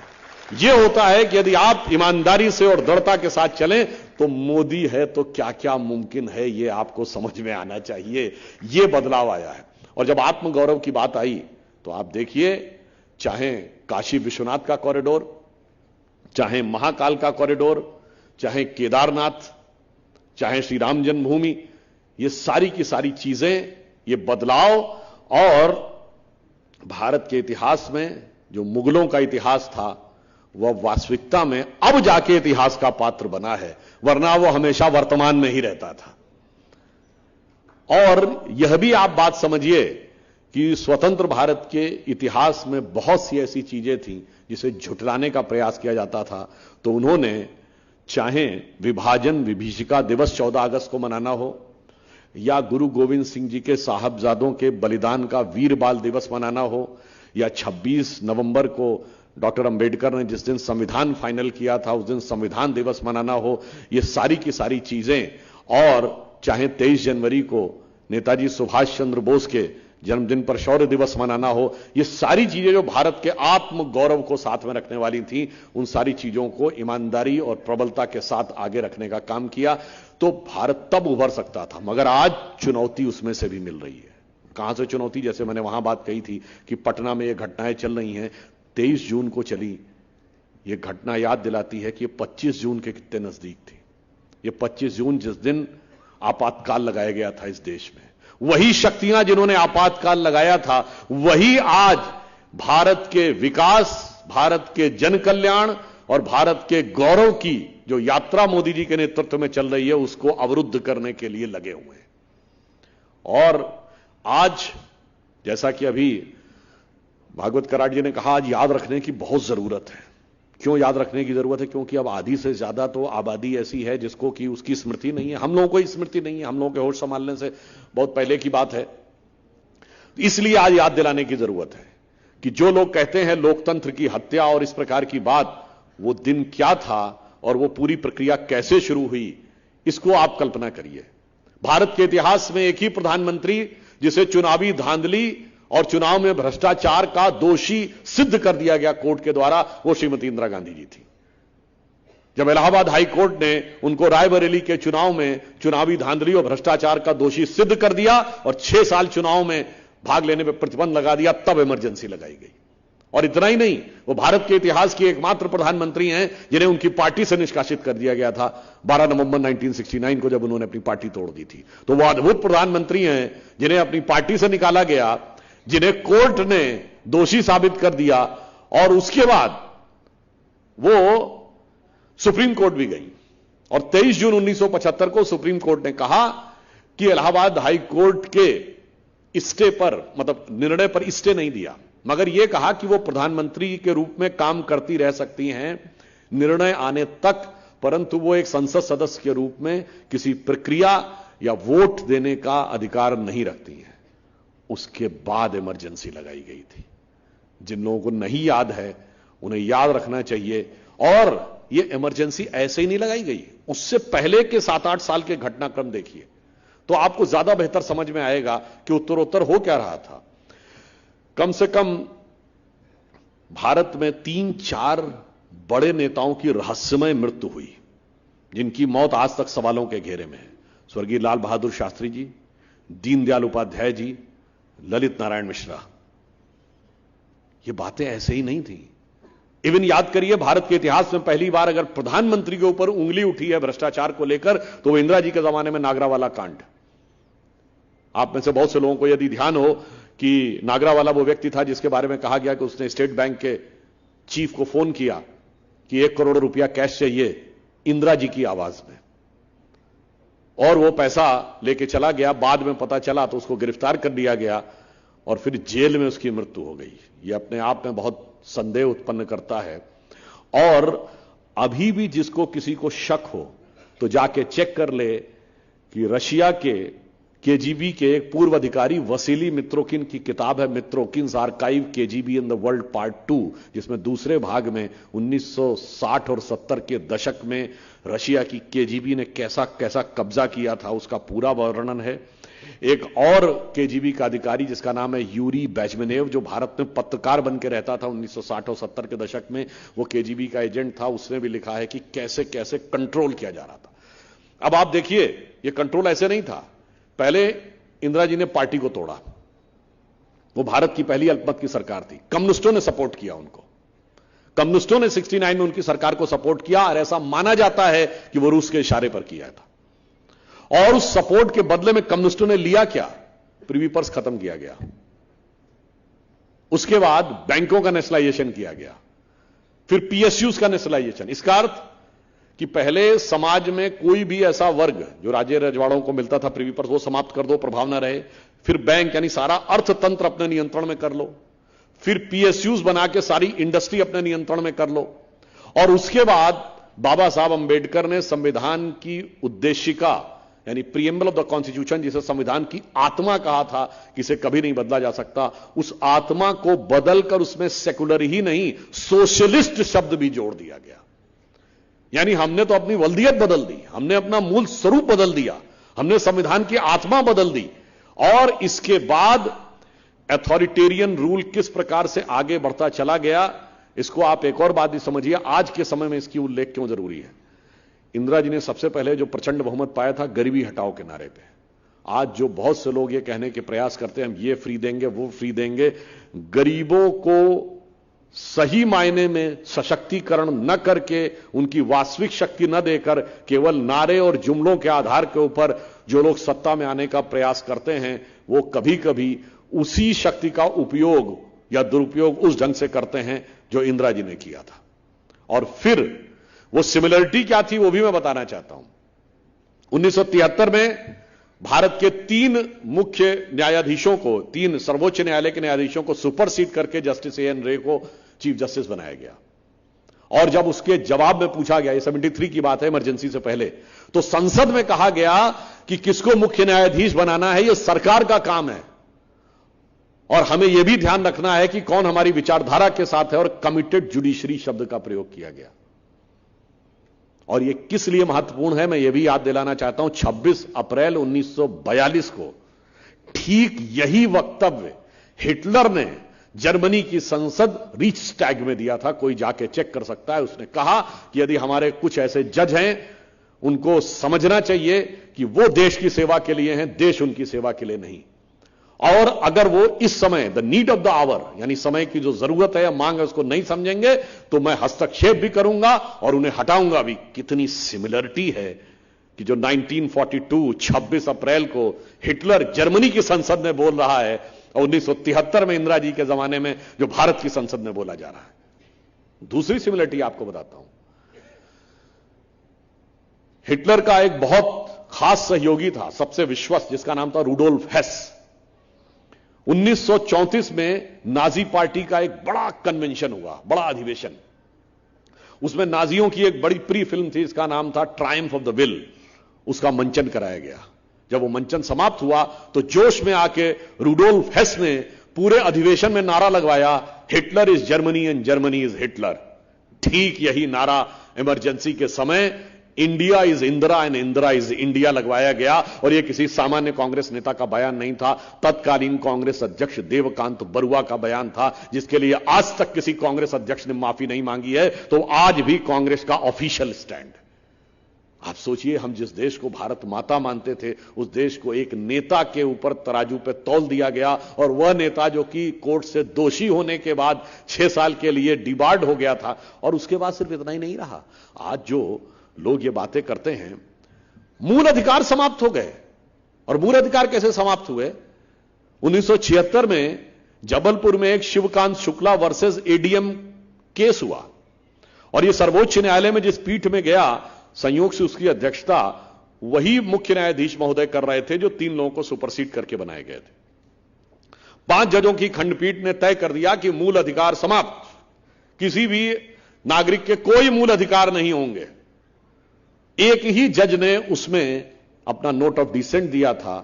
यह होता है कि यदि आप ईमानदारी से और दृढ़ता के साथ चलें तो मोदी है तो क्या क्या मुमकिन है, यह आपको समझ में आना चाहिए। यह बदलाव आया है। और जब आत्मगौरव की बात आई तो आप देखिए, चाहे काशी विश्वनाथ का कॉरिडोर, चाहे महाकाल का कॉरिडोर, चाहे केदारनाथ, चाहे श्री राम जन्मभूमि, ये सारी की सारी चीजें, ये बदलाव और भारत के इतिहास में जो मुगलों का इतिहास था वह वास्तविकता में अब जाके इतिहास का पात्र बना है, वरना वो हमेशा वर्तमान में ही रहता था। और यह भी आप बात समझिए कि स्वतंत्र भारत के इतिहास में बहुत सी ऐसी चीजें थी जिसे झुठलाने का प्रयास किया जाता था। तो उन्होंने चाहे विभाजन विभीषिका दिवस 14 अगस्त को मनाना हो, या गुरु गोविंद सिंह जी के साहबजादों के बलिदान का वीर बाल दिवस मनाना हो, या 26 नवंबर को डॉक्टर अंबेडकर ने जिस दिन संविधान फाइनल किया था उस दिन संविधान दिवस मनाना हो, ये सारी की सारी चीजें, और चाहे 23 जनवरी को नेताजी सुभाष चंद्र बोस के जन्मदिन पर शौर्य दिवस मनाना हो, ये सारी चीजें जो भारत के आत्म गौरव को साथ में रखने वाली थी, उन सारी चीजों को ईमानदारी और प्रबलता के साथ आगे रखने का काम किया तो भारत तब उभर सकता था। मगर आज चुनौती उसमें से भी मिल रही है। कहां से चुनौती? जैसे मैंने वहां बात कही थी कि पटना में ये घटनाएं चल रही हैं, 23 जून को चली, ये घटना याद दिलाती है कि ये 25 जून के कितने नजदीक थी। ये 25 जून जिस दिन आपातकाल लगाया गया था इस देश में, वही शक्तियां जिन्होंने आपातकाल लगाया था वही आज भारत के विकास, भारत के जन कल्याण और भारत के गौरव की जो यात्रा मोदी जी के नेतृत्व में चल रही है उसको अवरुद्ध करने के लिए लगे हुए हैं। और आज जैसा कि अभी भागवत कराड़ जी ने कहा, आज याद रखने की बहुत जरूरत है। क्यों याद रखने की जरूरत है? क्योंकि अब आधी से ज्यादा तो आबादी ऐसी है जिसको कि उसकी स्मृति नहीं है। हम लोगों को स्मृति नहीं है, हम लोगों के होश संभालने से बहुत पहले की बात है। इसलिए आज याद दिलाने की जरूरत है कि जो लोग कहते हैं लोकतंत्र की हत्या और इस प्रकार की बात, वो दिन क्या था और वो पूरी प्रक्रिया कैसे शुरू हुई, इसको आप कल्पना करिए। भारत के इतिहास में एक ही प्रधानमंत्री जिसे चुनावी धांधली और चुनाव में भ्रष्टाचार का दोषी सिद्ध कर दिया गया कोर्ट के द्वारा, वो श्रीमती इंदिरा गांधी जी थी। जब इलाहाबाद हाई कोर्ट ने उनको रायबरेली के चुनाव में चुनावी धांधली और भ्रष्टाचार का दोषी सिद्ध कर दिया और 6 साल चुनाव में भाग लेने पर प्रतिबंध लगा दिया, तब इमरजेंसी लगाई गई। और इतना ही नहीं, वो भारत के इतिहास की एकमात्र प्रधानमंत्री हैं जिन्हें उनकी पार्टी से निष्कासित कर दिया गया था 12 नवंबर 1969 को, जब उन्होंने अपनी पार्टी तोड़ दी थी। तो वो अद्भुत प्रधानमंत्री हैं जिन्हें अपनी पार्टी से निकाला गया, जिन्हें कोर्ट ने दोषी साबित कर दिया, और उसके बाद वो सुप्रीम कोर्ट भी गई। और 23 जून 1975 को सुप्रीम कोर्ट ने कहा कि इलाहाबाद हाई कोर्ट के स्टे पर, मतलब निर्णय पर स्टे नहीं दिया, मगर यह कहा कि वो प्रधानमंत्री के रूप में काम करती रह सकती हैं निर्णय आने तक, परंतु वो एक संसद सदस्य के रूप में किसी प्रक्रिया या वोट देने का अधिकार नहीं रखती हैं। उसके बाद इमरजेंसी लगाई गई थी। जिन लोगों को नहीं याद है उन्हें याद रखना चाहिए। और यह इमरजेंसी ऐसे ही नहीं लगाई गई, उससे पहले के 7-8 साल के घटनाक्रम देखिए तो आपको ज्यादा बेहतर समझ में आएगा कि उत्तरोत्तर हो क्या रहा था। कम से कम भारत में 3-4 बड़े नेताओं की रहस्यमय मृत्यु हुई, जिनकी मौत आज तक सवालों के घेरे में है। स्वर्गीय लाल बहादुर शास्त्री जी, दीनदयाल उपाध्याय जी, ललित नारायण मिश्रा। ये बातें ऐसे ही नहीं थी। इवन याद करिए, भारत के इतिहास में पहली बार अगर प्रधानमंत्री के ऊपर उंगली उठी है भ्रष्टाचार को लेकर तो वो इंदिरा जी के जमाने में नागरावाला कांड। आप में से बहुत से लोगों को यदि ध्यान हो कि नागरावाला वो व्यक्ति था जिसके बारे में कहा गया कि उसने स्टेट बैंक के चीफ को फोन किया कि 1 करोड़ रुपया कैश चाहिए इंदिरा जी की आवाज में, और वो पैसा लेके चला गया। बाद में पता चला तो उसको गिरफ्तार कर लिया गया और फिर जेल में उसकी मृत्यु हो गई। ये अपने आप में बहुत संदेह उत्पन्न करता है। और अभी भी जिसको किसी को शक हो तो जाके चेक कर ले कि रशिया के केजीबी के एक पूर्व अधिकारी वसीली मित्रोकिन की किताब है Mitrokhin's archive KGB in the world part 2, जिसमें दूसरे भाग में 1960 और 70 के दशक में रशिया की केजीबी ने कैसा कैसा कब्जा किया था उसका पूरा वर्णन है। एक और केजीबी का अधिकारी जिसका नाम है यूरी बेजमेनेव, जो भारत में पत्रकार बन के रहता था 1960 और 70 के दशक में, वो केजीबी का एजेंट था, उसने भी लिखा है कि कैसे कैसे कंट्रोल किया जा रहा था। अब आप देखिए ये कंट्रोल ऐसे नहीं था। पहले इंदिरा जी ने पार्टी को तोड़ा, वो भारत की पहली अल्पमत की सरकार थी, कम्युनिस्टों ने सपोर्ट किया उनको, कम्युनिस्टों ने 69 में उनकी सरकार को सपोर्ट किया और ऐसा माना जाता है कि वो रूस के इशारे पर किया था। और उस सपोर्ट के बदले में कम्युनिस्टों ने लिया क्या? प्रिवी पर्स खत्म किया गया, उसके बाद बैंकों का नेशनलाइजेशन किया गया, फिर पीएसयूज का नेशनलाइजेशन। इसका अर्थ कि पहले समाज में कोई भी ऐसा वर्ग जो राजे रजवाड़ों को मिलता था प्रिवी पर्स, वो समाप्त कर दो, प्रभाव ना रहे। फिर बैंक यानी सारा अर्थतंत्र अपने नियंत्रण में कर लो, फिर पीएसयूज बना के सारी इंडस्ट्री अपने नियंत्रण में कर लो। और उसके बाद बाबा साहब अंबेडकर ने संविधान की उद्देशिका यानी प्रीएम्बल ऑफ द कॉन्स्टिट्यूशन, जिसे संविधान की आत्मा कहा था कि इसे कभी नहीं बदला जा सकता, उस आत्मा को बदलकर उसमें सेकुलर ही नहीं सोशलिस्ट शब्द भी जोड़ दिया गया। यानी हमने तो अपनी वल्दियत बदल दी, हमने अपना मूल स्वरूप बदल दिया, हमने संविधान की आत्मा बदल दी। और इसके बाद अथॉरिटेरियन रूल किस प्रकार से आगे बढ़ता चला गया, इसको आप एक और बात भी समझिए, आज के समय में इसकी उल्लेख क्यों जरूरी है। इंदिरा जी ने सबसे पहले जो प्रचंड बहुमत पाया था गरीबी हटाओ के नारे पे। आज जो बहुत से लोग ये कहने के प्रयास करते हैं हम ये फ्री देंगे वो फ्री देंगे, गरीबों को सही मायने में सशक्तिकरण न करके, उनकी वास्तविक शक्ति न देकर, केवल नारे और जुमलों के आधार के ऊपर जो लोग सत्ता में आने का प्रयास करते हैं, वो कभी कभी उसी शक्ति का उपयोग या दुरुपयोग उस ढंग से करते हैं जो इंदिरा जी ने किया था। और फिर वो सिमिलरिटी क्या थी वो भी मैं बताना चाहता हूं। 1973 में भारत के 3 मुख्य न्यायाधीशों को, 3 सर्वोच्च न्यायालय के न्यायाधीशों को सुपरसीड करके जस्टिस एएन रे को चीफ जस्टिस बनाया गया। और जब उसके जवाब में पूछा गया, ये 73 की बात है, इमरजेंसी से पहले, तो संसद में कहा गया कि किसको मुख्य न्यायाधीश बनाना है यह सरकार का काम है और हमें यह भी ध्यान रखना है कि कौन हमारी विचारधारा के साथ है, और कमिटेड जुडिशरी शब्द का प्रयोग किया गया। और यह किस लिए महत्वपूर्ण है मैं यह भी याद दिलाना चाहता हूं। 26 अप्रैल 1942 को ठीक यही वक्तव्य हिटलर ने जर्मनी की संसद रीचस्टैग में दिया था, कोई जाके चेक कर सकता है। उसने कहा कि यदि हमारे कुछ ऐसे जज हैं, उनको समझना चाहिए कि वो देश की सेवा के लिए हैं, देश उनकी सेवा के लिए नहीं। और अगर वो इस समय the need of the hour यानी समय की जो जरूरत है या मांग है उसको नहीं समझेंगे तो मैं हस्तक्षेप भी करूंगा और उन्हें हटाऊंगा भी। कितनी सिमिलरिटी है कि जो 1942 26 अप्रैल को हिटलर जर्मनी की संसद में बोल रहा है और 1973 में इंदिरा जी के जमाने में जो भारत की संसद में बोला जा रहा है। दूसरी सिमिलरिटी आपको बताता हूं। हिटलर का एक बहुत खास सहयोगी था, सबसे विश्वस्त, जिसका नाम था रुडोल्फ हेस। 1934 में नाजी पार्टी का एक बड़ा कन्वेंशन हुआ, बड़ा अधिवेशन। उसमें नाजियों की एक बड़ी प्री फिल्म थी, इसका नाम था ट्रायम्फ ऑफ द विल। उसका मंचन कराया गया। जब वो मंचन समाप्त हुआ तो जोश में आके रुडोल्फ हेस ने पूरे अधिवेशन में नारा लगवाया, Hitler is Germany and Germany is Hitler. ठीक यही नारा इमरजेंसी के समय India is Indira and Indira is India लगवाया गया। और यह किसी सामान्य कांग्रेस नेता का बयान नहीं था, तत्कालीन कांग्रेस अध्यक्ष देवकांत बरुआ का बयान था, जिसके लिए आज तक किसी कांग्रेस अध्यक्ष ने माफी नहीं मांगी है। तो आज भी कांग्रेस का ऑफिशियल स्टैंड। आप सोचिए, हम जिस देश को भारत माता मानते थे, उस देश को एक नेता के ऊपर तराजू पे तौल दिया गया, और वह नेता जो कि कोर्ट से दोषी होने के बाद 6 साल के लिए डिबार्ड हो गया था। और उसके बाद सिर्फ इतना ही नहीं रहा, आज जो लोग ये बातें करते हैं, मूल अधिकार समाप्त हो गए। और मूल अधिकार कैसे समाप्त हुए? 1976 में जबलपुर में एक Shivkant Shukla versus ADM case हुआ और यह सर्वोच्च न्यायालय में जिस पीठ में गया, संयोग से उसकी अध्यक्षता वही मुख्य न्यायाधीश महोदय कर रहे थे जो 3 लोगों को सुपरसीड करके बनाए गए थे। 5 जजों की खंडपीठ ने तय कर दिया कि मूल अधिकार समाप्त, किसी भी नागरिक के कोई मूल अधिकार नहीं होंगे। एक ही जज ने उसमें अपना नोट ऑफ डिसेंट दिया था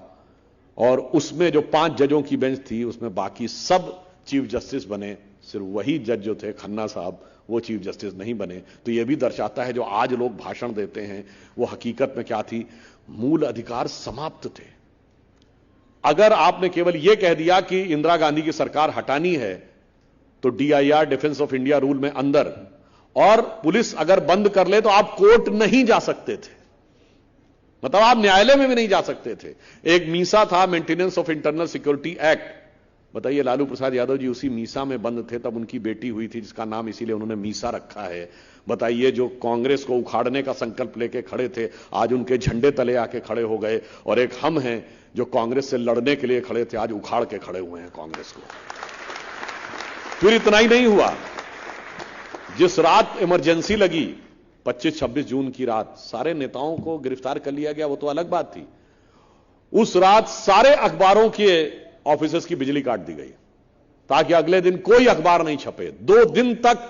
और उसमें जो 5 जजों की बेंच थी उसमें बाकी सब चीफ जस्टिस बने, सिर्फ वही जज जो थे खन्ना साहब वो चीफ जस्टिस नहीं बने। तो यह भी दर्शाता है जो आज लोग भाषण देते हैं वो हकीकत में क्या थी, मूल अधिकार समाप्त थे। अगर आपने केवल यह कह दिया कि इंदिरा गांधी की सरकार हटानी है तो DIR defence of India rule में अंदर, और पुलिस अगर बंद कर ले तो आप कोर्ट नहीं जा सकते थे, मतलब आप न्यायालय में भी नहीं जा सकते थे। एक मीसा था, maintenance of internal security act, बताइए लालू प्रसाद यादव जी उसी मीसा में बंद थे, तब उनकी बेटी हुई थी जिसका नाम इसीलिए उन्होंने मीसा रखा है। बताइए जो कांग्रेस को उखाड़ने का संकल्प लेके खड़े थे आज उनके झंडे तले आके खड़े हो गए, और एक हम हैं जो कांग्रेस से लड़ने के लिए खड़े थे आज उखाड़ के खड़े हुए हैं कांग्रेस को। फिर इतना ही नहीं हुआ, जिस रात इमरजेंसी लगी 25-26 जून की रात, सारे नेताओं को गिरफ्तार कर लिया गया, वो तो अलग बात थी। उस रात सारे अखबारों के ऑफिसर्स की बिजली काट दी गई ताकि अगले दिन कोई अखबार नहीं छपे। 2 दिन तक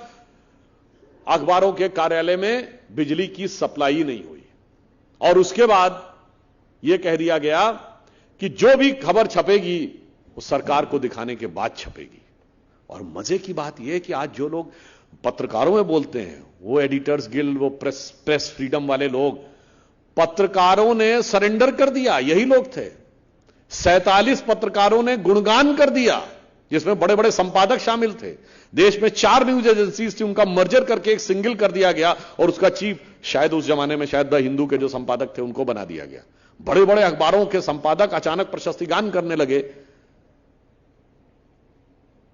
अखबारों के कार्यालय में बिजली की सप्लाई नहीं हुई और उसके बाद यह कह दिया गया कि जो भी खबर छपेगी वो सरकार को दिखाने के बाद छपेगी। और मजे की बात यह है कि आज जो लोग पत्रकारों में बोलते हैं, वो एडिटर्स गिल्ड, वो प्रेस फ्रीडम वाले लोग, पत्रकारों ने सरेंडर कर दिया, यही लोग थे। 47 पत्रकारों ने गुणगान कर दिया जिसमें बड़े बड़े संपादक शामिल थे। देश में 4 न्यूज एजेंसीज थी, उनका मर्जर करके एक सिंगल कर दिया गया और उसका चीफ शायद उस जमाने में शायद द हिंदू के जो संपादक थे उनको बना दिया गया। बड़े बड़े अखबारों के संपादक अचानक प्रशस्ति गान करने लगे,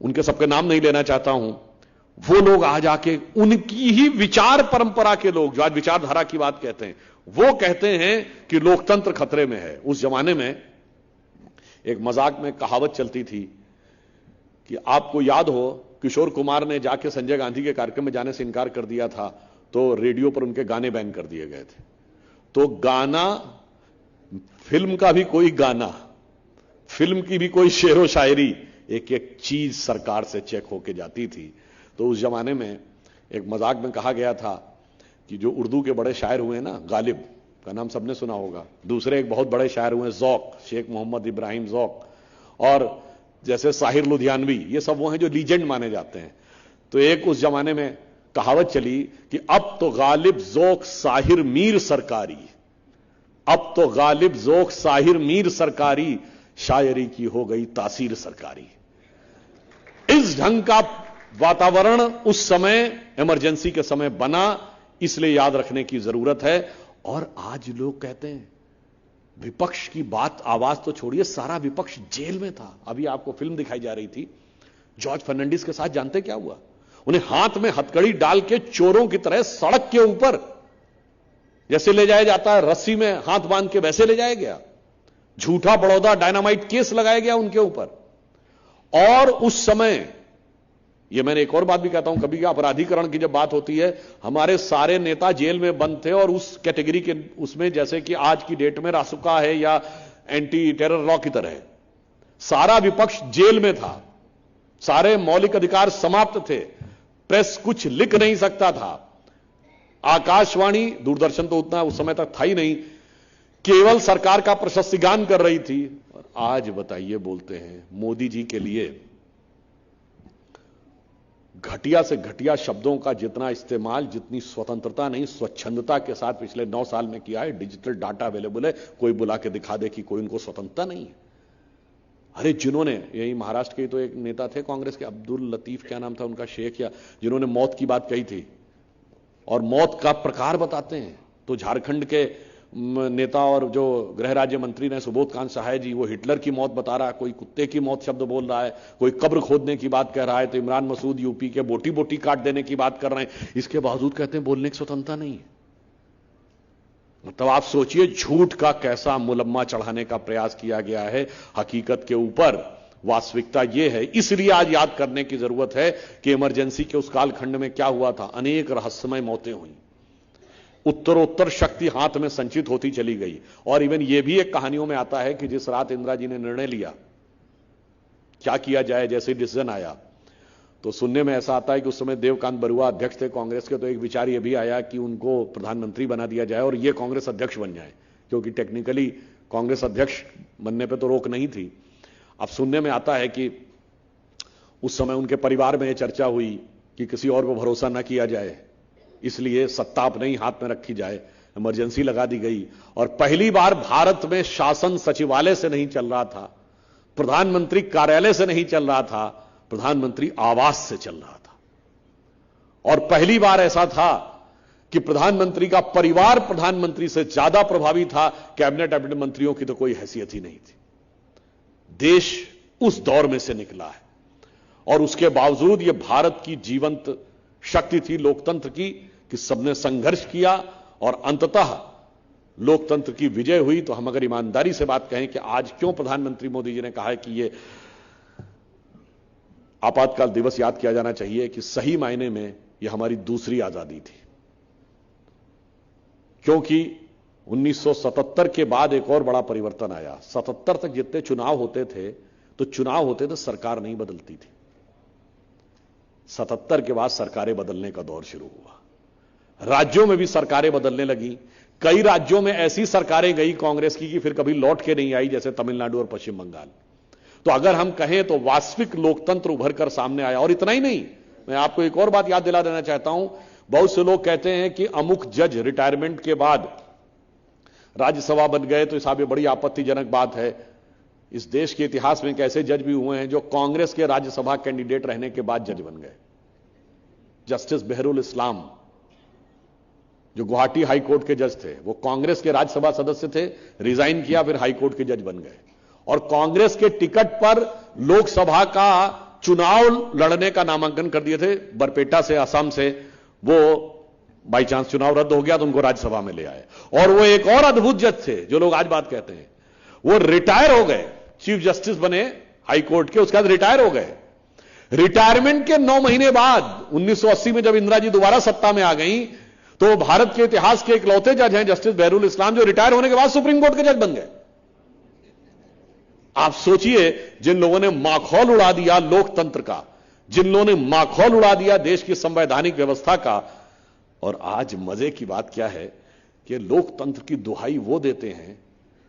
उनके सबके नाम नहीं लेना चाहता हूं। वो लोग आज आके उनकी ही विचार परंपरा के लोग जो आज विचारधारा की बात कहते हैं, वो कहते हैं कि लोकतंत्र खतरे में है। उस जमाने में एक मजाक में कहावत चलती थी कि आपको याद हो किशोर कुमार ने जाके संजय गांधी के कार्यक्रम में जाने से इनकार कर दिया था तो रेडियो पर उनके गाने बैन कर दिए गए थे। तो गाना, फिल्म का भी कोई गाना, फिल्म की भी कोई शेरो शायरी, एक एक चीज सरकार से चेक होके जाती थी। तो उस जमाने में एक मजाक में कहा गया था कि जो उर्दू के बड़े शायर हुए ना, गालिब का नाम सबने सुना होगा, दूसरे एक बहुत बड़े शायर हुए ज़ौक़, शेख मोहम्मद इब्राहिम ज़ौक़, और जैसे साहिर लुधियानवी, ये सब वो हैं जो लीजेंड माने जाते हैं। तो एक उस जमाने में कहावत चली कि अब तो गालिब ज़ौक़ साहिर मीर सरकारी, अब तो गालिब ज़ौक़ साहिर मीर सरकारी, शायरी की हो गई तासीर सरकारी। इस ढंग का वातावरण उस समय इमरजेंसी के समय बना, इसलिए याद रखने की जरूरत है। और आज लोग कहते हैं विपक्ष की बात, आवाज तो छोड़िए, सारा विपक्ष जेल में था। अभी आपको फिल्म दिखाई जा रही थी जॉर्ज फर्नांडिस के साथ, जानते क्या हुआ? उन्हें हाथ में हथकड़ी डाल के चोरों की तरह सड़क के ऊपर जैसे ले जाया जाता है, रस्सी में हाथ बांध के वैसे ले जाया गया। झूठा बड़ौदा डायनामाइट केस लगाया गया उनके ऊपर। और उस समय, यह मैंने एक और बात भी कहता हूं, कभी अपराधीकरण की जब बात होती है, हमारे सारे नेता जेल में बंद थे और उस कैटेगरी के उसमें, जैसे कि आज की डेट में रासुका है या एंटी टेरर लॉ की तरह, सारा विपक्ष जेल में था, सारे मौलिक अधिकार समाप्त थे, प्रेस कुछ लिख नहीं सकता था, आकाशवाणी, दूरदर्शन तो उतना उस समय तक था ही नहीं, केवल सरकार का प्रशस्तिगान कर रही थी। और आज बताइए, बोलते हैं मोदी जी के लिए घटिया से घटिया शब्दों का जितना इस्तेमाल, जितनी स्वतंत्रता नहीं स्वच्छंदता के साथ पिछले 9 साल में किया है। डिजिटल डाटा अवेलेबल है, कोई बुला के दिखा दे कि कोई उनको स्वतंत्रता नहीं है। अरे जिन्होंने, यही महाराष्ट्र के तो एक नेता थे कांग्रेस के, अब्दुल लतीफ क्या नाम था उनका, शेख, या जिन्होंने मौत की बात कही थी और मौत का प्रकार बताते हैं, तो झारखंड के नेता और जो गृह राज्य मंत्री ने सुबोध कांत सहाय जी, वो हिटलर की मौत बता रहा है, कोई कुत्ते की मौत शब्द बोल रहा है, कोई कब्र खोदने की बात कह रहा है, तो इमरान मसूद यूपी के बोटी बोटी काट देने की बात कर रहे हैं। इसके बावजूद कहते हैं बोलने की स्वतंत्रता नहीं है। मतलब आप सोचिए झूठ का कैसा मुलम्मा चढ़ाने का प्रयास किया गया है हकीकत के ऊपर। वास्तविकता यह है। इसलिए आज याद करने की जरूरत है कि इमरजेंसी के उस कालखंड में क्या हुआ था। अनेक रहस्यमय मौतें हुई, उत्तरोत्तर शक्ति हाथ में संचित होती चली गई। और इवन यह भी एक कहानियों में आता है कि जिस रात इंदिरा जी ने निर्णय लिया क्या किया जाए, जैसे डिसीजन आया, तो सुनने में ऐसा आता है कि उस समय देवकांत बरुआ अध्यक्ष थे कांग्रेस के, तो एक विचार यह भी आया कि उनको प्रधानमंत्री बना दिया जाए और ये कांग्रेस अध्यक्ष बन जाए, क्योंकि टेक्निकली कांग्रेस अध्यक्ष बनने पर तो रोक नहीं थी। अब सुनने में आता है कि उस समय उनके परिवार में यह चर्चा हुई कि किसी और को भरोसा न किया जाए, इसलिए सत्ता अपने ही हाथ में रखी जाए, इमरजेंसी लगा दी गई। और पहली बार भारत में शासन सचिवालय से नहीं चल रहा था, प्रधानमंत्री कार्यालय से नहीं चल रहा था, प्रधानमंत्री आवास से चल रहा था। और पहली बार ऐसा था कि प्रधानमंत्री का परिवार प्रधानमंत्री से ज्यादा प्रभावी था, कैबिनेट मंत्रियों की तो कोई हैसियत ही नहीं थी। देश उस दौर में से निकला है और उसके बावजूद यह भारत की जीवंत शक्ति थी लोकतंत्र की कि सबने संघर्ष किया और अंततः लोकतंत्र की विजय हुई। तो हम अगर ईमानदारी से बात कहें कि आज क्यों प्रधानमंत्री मोदी जी ने कहा है कि यह आपातकाल दिवस याद किया जाना चाहिए, कि सही मायने में यह हमारी दूसरी आजादी थी। क्योंकि 1977 के बाद एक और बड़ा परिवर्तन आया। 77 तक जितने चुनाव होते थे तो चुनाव होते थे, सरकार नहीं बदलती थी। 77 के बाद सरकारें बदलने का दौर शुरू हुआ, राज्यों में भी सरकारें बदलने लगी। कई राज्यों में ऐसी सरकारें गई कांग्रेस की कि फिर कभी लौट के नहीं आई, जैसे तमिलनाडु और पश्चिम बंगाल। तो अगर हम कहें तो वास्तविक लोकतंत्र उभर कर सामने आया। और इतना ही नहीं, मैं आपको एक और बात याद दिला देना चाहता हूं। बहुत से लोग कहते हैं कि अमुक जज रिटायरमेंट के बाद राज्यसभा बन गए, तो साहब ये बड़ी आपत्तिजनक बात है। इस देश के इतिहास में कैसे जज भी हुए हैं जो कांग्रेस के राज्यसभा कैंडिडेट रहने के बाद जज बन गए। जस्टिस बहरुल इस्लाम जो गुवाहाटी हाई कोर्ट के जज थे, वो कांग्रेस के राज्यसभा सदस्य थे, रिजाइन किया, फिर हाई कोर्ट के जज बन गए और कांग्रेस के टिकट पर लोकसभा का चुनाव लड़ने का नामांकन कर दिए थे। बरपेटा से, असम से, वो बाई चांस चुनाव रद्द हो गया तो उनको राज्यसभा में ले आए। और वो एक और अद्भुत जज थे जो लोग आज बात कहते हैं, वो रिटायर हो गए, चीफ जस्टिस बने हाई कोर्ट के, उसके बाद रिटायर हो गए। रिटायरमेंट के 9 महीने बाद 1980 में जब इंदिरा जी दोबारा सत्ता में आ गई, तो भारत के इतिहास के इकलौते जज हैं जस्टिस बहरुल इस्लाम जो रिटायर होने के बाद सुप्रीम कोर्ट के जज बन गए। आप सोचिए, जिन लोगों ने माखौल उड़ा दिया लोकतंत्र का, जिन लोगों ने माखौल उड़ा दिया देश की संवैधानिक व्यवस्था का। और आज मजे की बात क्या है कि लोकतंत्र की दुहाई वो देते हैं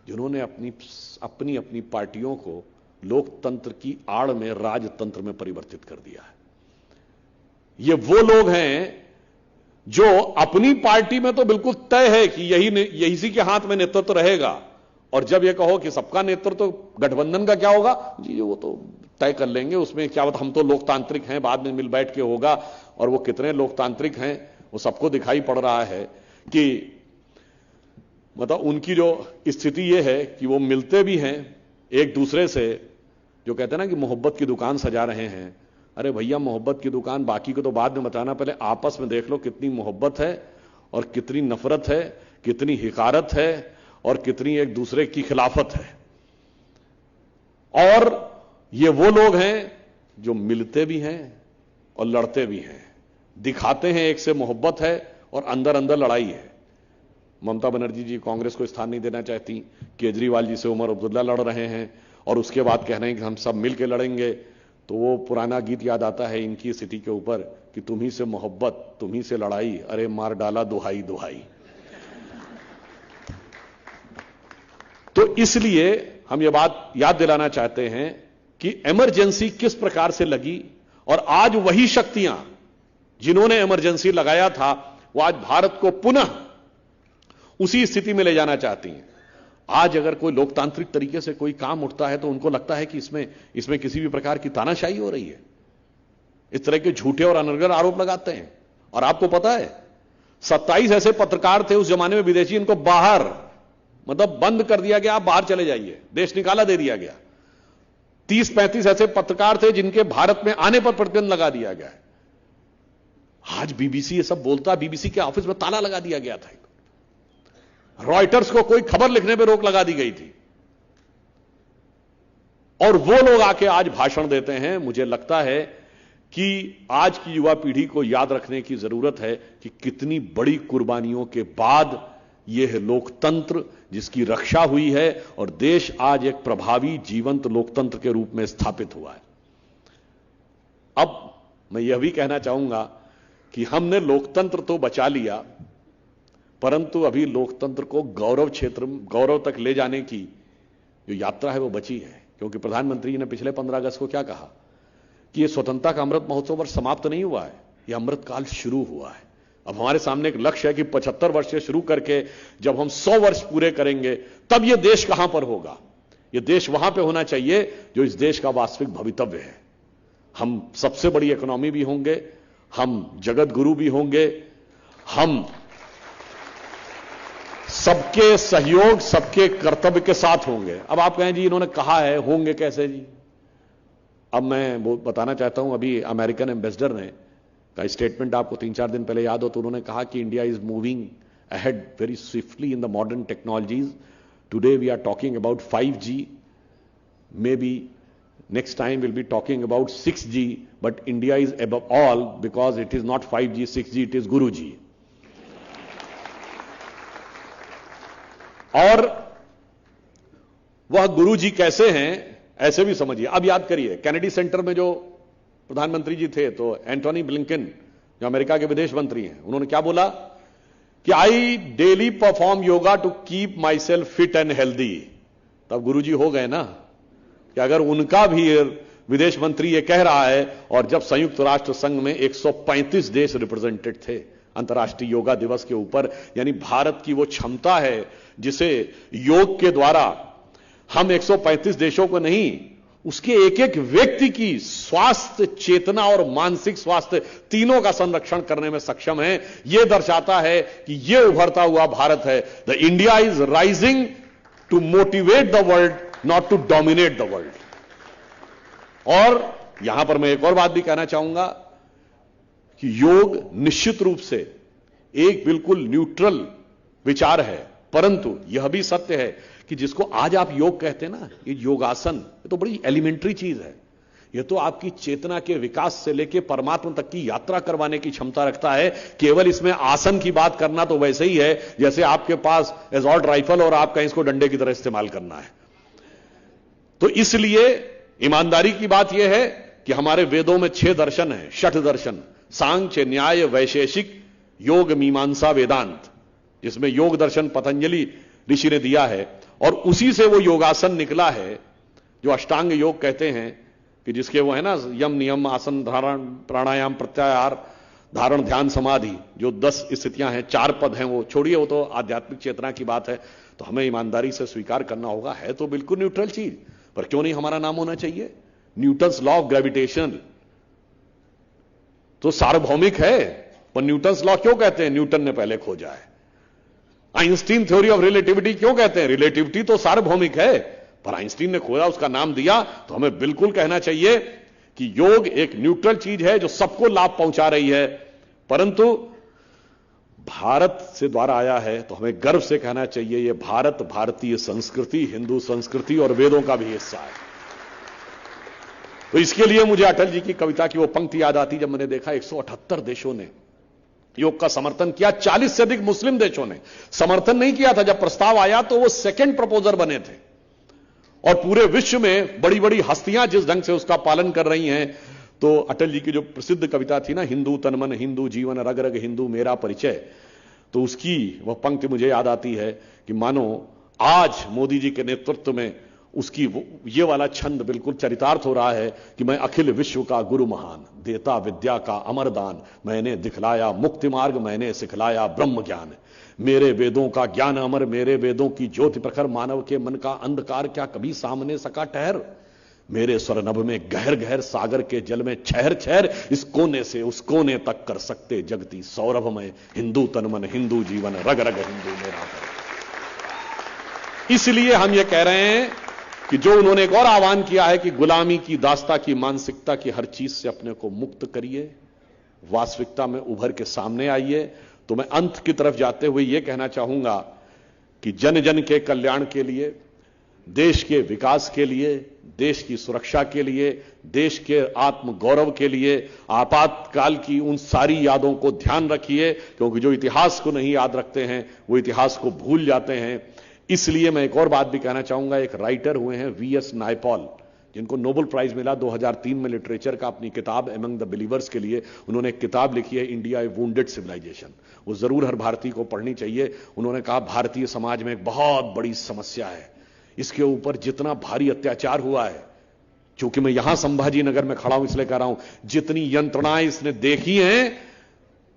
जिन्होंने अपनी अपनी पार्टियों को लोकतंत्र की आड़ में राजतंत्र में परिवर्तित कर दिया है। ये वो लोग हैं जो अपनी पार्टी में तो बिल्कुल तय है कि यही इसी के हाथ में नेतृत्व रहेगा, और जब ये कहो कि सबका नेतृत्व गठबंधन का क्या होगा, जी वो तो तय कर लेंगे, उसमें क्या बात, हम तो लोकतांत्रिक हैं, बाद में मिल बैठ के होगा। और वो कितने लोकतांत्रिक हैं वो सबको दिखाई पड़ रहा है कि मतलब उनकी जो स्थिति ये है कि वो मिलते भी हैं एक दूसरे से, जो कहते हैं ना कि मोहब्बत की दुकान सजा रहे हैं। अरे भैया, मोहब्बत की दुकान बाकी को तो बाद में बताना, पहले आपस में देख लो कितनी मोहब्बत है और कितनी नफरत है, कितनी हिकारत है और कितनी एक दूसरे की खिलाफत है। और ये वो लोग हैं जो मिलते भी हैं और लड़ते भी हैं, दिखाते हैं एक से मोहब्बत है और अंदर अंदर लड़ाई है। ममता बनर्जी जी कांग्रेस को स्थान नहीं देना चाहती, केजरीवाल जी से उमर अब्दुल्ला लड़ रहे हैं और उसके बाद कह रहे हैं कि हम सब मिलकर लड़ेंगे। तो वो पुराना गीत याद आता है इनकी स्थिति के ऊपर कि तुम्ही से मोहब्बत, तुम्ही से लड़ाई, अरे मार डाला दुहाई दुहाई। तो इसलिए हम ये बात याद दिलाना चाहते हैं कि इमरजेंसी किस प्रकार से लगी, और आज वही शक्तियां जिन्होंने इमरजेंसी लगाया था वो आज भारत को पुनः उसी स्थिति में ले जाना चाहती हैं। आज अगर कोई लोकतांत्रिक तरीके से कोई काम उठता है तो उनको लगता है कि इसमें किसी भी प्रकार की तानाशाही हो रही है। इस तरह के झूठे और अनर्गल आरोप लगाते हैं। और आपको पता है 27 ऐसे पत्रकार थे उस जमाने में विदेशी, इनको बाहर मतलब बंद कर दिया गया, आप बाहर चले जाइए, देश निकाला दे दिया गया। 30-35 ऐसे पत्रकार थे जिनके भारत में आने पर प्रतिबंध लगा दिया गया है। आज बीबीसी ये सब बोलता, बीबीसी के ऑफिस में ताला लगा दिया गया था। रॉयटर्स को कोई खबर लिखने पर रोक लगा दी गई थी। और वो लोग आके आज भाषण देते हैं। मुझे लगता है कि आज की युवा पीढ़ी को याद रखने की जरूरत है कि कितनी बड़ी कुर्बानियों के बाद यह लोकतंत्र जिसकी रक्षा हुई है और देश आज एक प्रभावी जीवंत लोकतंत्र के रूप में स्थापित हुआ है। अब मैं यह भी कहना चाहूंगा कि हमने लोकतंत्र तो बचा लिया, परंतु अभी लोकतंत्र को गौरव तक ले जाने की जो यात्रा है वो बची है। क्योंकि प्रधानमंत्री जी ने पिछले 15 अगस्त को क्या कहा कि यह स्वतंत्रता का अमृत महोत्सव वर्ष समाप्त नहीं हुआ है, यह अमृत काल शुरू हुआ है। अब हमारे सामने एक लक्ष्य है कि 75 वर्ष से शुरू करके जब हम 100 वर्ष पूरे करेंगे तब यह देश कहां पर होगा। यह देश वहां पर होना चाहिए जो इस देश का वास्तविक भवितव्य है। हम सबसे बड़ी इकोनॉमी भी होंगे, हम जगत गुरु भी होंगे, हम सबके सहयोग सबके कर्तव्य के साथ होंगे। अब आप कहें जी इन्होंने कहा है, होंगे कैसे जी। अब मैं वो बताना चाहता हूं, अभी अमेरिकन एम्बेसडर ने का स्टेटमेंट आपको 3-4 दिन पहले याद हो तो उन्होंने कहा कि India is moving ahead very swiftly in the modern technologies. Today we are talking about 5G, maybe next time we'll be talking about 6G, but India is above all because it is not 5G 6G, it is Guruji। और वह गुरुजी कैसे हैं ऐसे भी समझिए। अब याद करिए कैनेडी सेंटर में जो प्रधानमंत्री जी थे तो एंटोनी ब्लिंकन जो अमेरिका के विदेश मंत्री हैं, उन्होंने क्या बोला कि I daily perform yoga to keep myself fit and healthy. तब गुरुजी हो गए ना कि अगर उनका भी विदेश मंत्री ये कह रहा है, और जब संयुक्त राष्ट्र संघ में 135 देश रिप्रेजेंटेड थे अंतर्राष्ट्रीय योगा दिवस के ऊपर, यानी भारत की वो क्षमता है जिसे योग के द्वारा हम 135 देशों को नहीं, उसके एक एक व्यक्ति की स्वास्थ्य चेतना और मानसिक स्वास्थ्य तीनों का संरक्षण करने में सक्षम है। यह दर्शाता है कि यह उभरता हुआ भारत है। The India is rising to motivate the world, not to dominate the world. और यहां पर मैं एक और बात भी कहना चाहूंगा कि योग निश्चित रूप से एक बिल्कुल न्यूट्रल विचार है, परंतु यह भी सत्य है कि जिसको आज आप योग कहते हैं ना, ये योगासन, ये तो बड़ी एलिमेंट्री चीज है। यह तो आपकी चेतना के विकास से लेकर परमात्मा तक की यात्रा करवाने की क्षमता रखता है। केवल इसमें आसन की बात करना तो वैसे ही है जैसे आपके पास एसॉल्ट राइफल और आप कहीं इसको डंडे की तरह इस्तेमाल करना है। तो इसलिए ईमानदारी की बात यह है कि हमारे वेदों में 6 दर्शन है, 6 दर्शन, सांख्य, न्याय, वैशेषिक, योग, मीमांसा, वेदांत, जिसमें योग दर्शन पतंजलि ऋषि ने दिया है। और उसी से वो योगासन निकला है जो अष्टांग योग कहते हैं, कि जिसके वो है ना यम, नियम, आसन, धारण, प्राणायाम, प्रत्याहार, धारण, ध्यान, समाधि, जो 10 स्थितियां हैं, 4 पद हैं, वो छोड़िए, वो तो आध्यात्मिक चेतना की बात है। तो हमें ईमानदारी से स्वीकार करना होगा, है तो बिल्कुल न्यूट्रल चीज, पर क्यों नहीं हमारा नाम होना चाहिए। न्यूटन्स लॉ ऑफ ग्रेविटेशन तो सार्वभौमिक है, पर न्यूटन्स लॉ क्यों कहते हैं, न्यूटन ने पहले खोजा है। आइंस्टीन थ्योरी ऑफ रिलेटिविटी क्यों कहते हैं, रिलेटिविटी तो सार्वभौमिक है, पर आइंस्टीन ने खोजा, उसका नाम दिया। तो हमें बिल्कुल कहना चाहिए कि योग एक न्यूट्रल चीज है जो सबको लाभ पहुंचा रही है, परंतु भारत से द्वारा आया है तो हमें गर्व से कहना चाहिए ये भारत, भारतीय संस्कृति, हिंदू संस्कृति और वेदों का भी हिस्सा है। तो इसके लिए मुझे अटल जी की कविता की वो पंक्ति याद आती जब मैंने देखा 178 देशों ने योग का समर्थन किया, 40 से अधिक मुस्लिम देशों ने समर्थन नहीं किया था। जब प्रस्ताव आया तो वो सेकंड प्रपोजर बने थे, और पूरे विश्व में बड़ी बड़ी हस्तियां जिस ढंग से उसका पालन कर रही हैं। तो अटल जी की जो प्रसिद्ध कविता थी ना, हिंदू तन मन हिंदू जीवन, रग रग हिंदू मेरा परिचय, तो उसकी वह पंक्ति मुझे याद आती है कि मानो आज मोदी जी के नेतृत्व में उसकी ये वाला छंद बिल्कुल चरितार्थ हो रहा है कि मैं अखिल विश्व का गुरु महान, देता विद्या का अमरदान, मैंने दिखलाया मुक्ति मार्ग, मैंने सिखलाया ब्रह्म ज्ञान, मेरे वेदों का ज्ञान अमर, मेरे वेदों की ज्योति प्रखर, मानव के मन का अंधकार क्या कभी सामने सका ठहर, मेरे स्वरनभ में गहर गहर सागर के जल में ठहर ठहर, इस कोने से उस कोने तक कर सकते जगती सौरभ में, हिंदू तन मन हिंदू जीवन, रग रग हिंदू मेरा। इसलिए हम ये कह रहे हैं कि जो उन्होंने एक और आह्वान किया है कि गुलामी की, दास्ता की, मानसिकता की हर चीज से अपने को मुक्त करिए, वास्तविकता में उभर के सामने आइए। तो मैं अंत की तरफ जाते हुए यह कहना चाहूंगा कि जन जन के कल्याण के लिए, देश के विकास के लिए, देश की सुरक्षा के लिए, देश के आत्म गौरव के लिए आपातकाल की उन सारी यादों को ध्यान रखिए, क्योंकि जो इतिहास को नहीं याद रखते हैं वो इतिहास को भूल जाते हैं। इसलिए मैं एक और बात भी कहना चाहूंगा। एक राइटर हुए हैं वीएस नायपॉल, जिनको नोबेल प्राइज मिला 2003 में लिटरेचर का, अपनी किताब एमंग द बिलीवर्स के लिए उन्होंने एक किताब लिखी है, इंडिया ए वुंडेड सिविलाइजेशन। वो जरूर हर भारतीय को पढ़नी चाहिए। उन्होंने कहा भारतीय समाज में एक बहुत बड़ी समस्या है, इसके ऊपर जितना भारी अत्याचार हुआ है, क्योंकि मैं यहां संभाजी नगर में खड़ा हूं इसलिए कह रहा हूं, जितनी यंत्रणाएं इसने देखी हैं,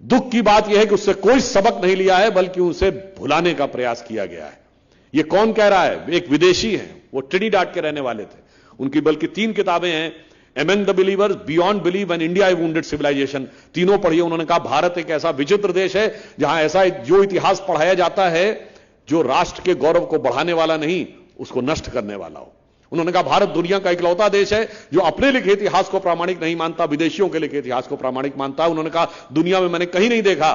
दुख की बात यह है कि उससे कोई सबक नहीं लिया है, बल्कि उसे भुलाने का प्रयास किया गया है। ये कौन कह रहा है? एक विदेशी है, वो ट्रिनिडाड के रहने वाले थे। उनकी बल्कि 3 किताबें हैं, among the believers, beyond believe and India a wounded civilisation. तीनों पढ़िए। उन्होंने कहा भारत एक ऐसा विचित्र देश है जहां ऐसा जो इतिहास पढ़ाया जाता है जो राष्ट्र के गौरव को बढ़ाने वाला नहीं, उसको नष्ट करने वाला हो। उन्होंने कहा भारत दुनिया का इकलौता देश है जो अपने लिखे इतिहास को प्रामाणिक नहीं मानता, विदेशियों के लिखे इतिहास को प्रामाणिक मानता है। उन्होंने कहा दुनिया में मैंने कहीं नहीं देखा,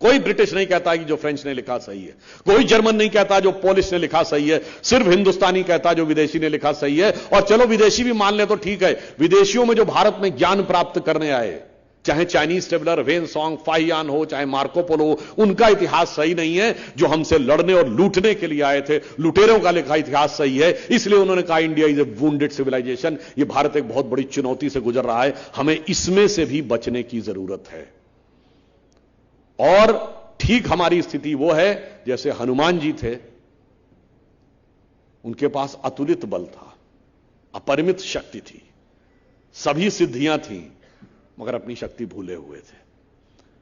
कोई ब्रिटिश नहीं कहता कि जो फ्रेंच ने लिखा सही है, कोई जर्मन नहीं कहता जो पोलिश ने लिखा सही है, सिर्फ हिंदुस्तानी कहता जो विदेशी ने लिखा सही है। और चलो विदेशी भी मान ले तो ठीक है, विदेशियों में जो भारत में ज्ञान प्राप्त करने आए, चाहे Chinese traveller when song, Fahien हो, चाहे मार्को पोलो, उनका इतिहास सही नहीं है। जो हमसे लड़ने और लूटने के लिए आए थे, लुटेरों का लिखा इतिहास सही है। इसलिए उन्होंने कहा India is a wounded civilisation. ये भारत एक बहुत बड़ी चुनौती से गुजर रहा है, हमें इसमें से भी बचने की जरूरत है। और ठीक हमारी स्थिति वो है जैसे हनुमान जी थे, उनके पास अतुलित बल था, अपरिमित शक्ति थी, सभी सिद्धियां थीं, मगर अपनी शक्ति भूले हुए थे।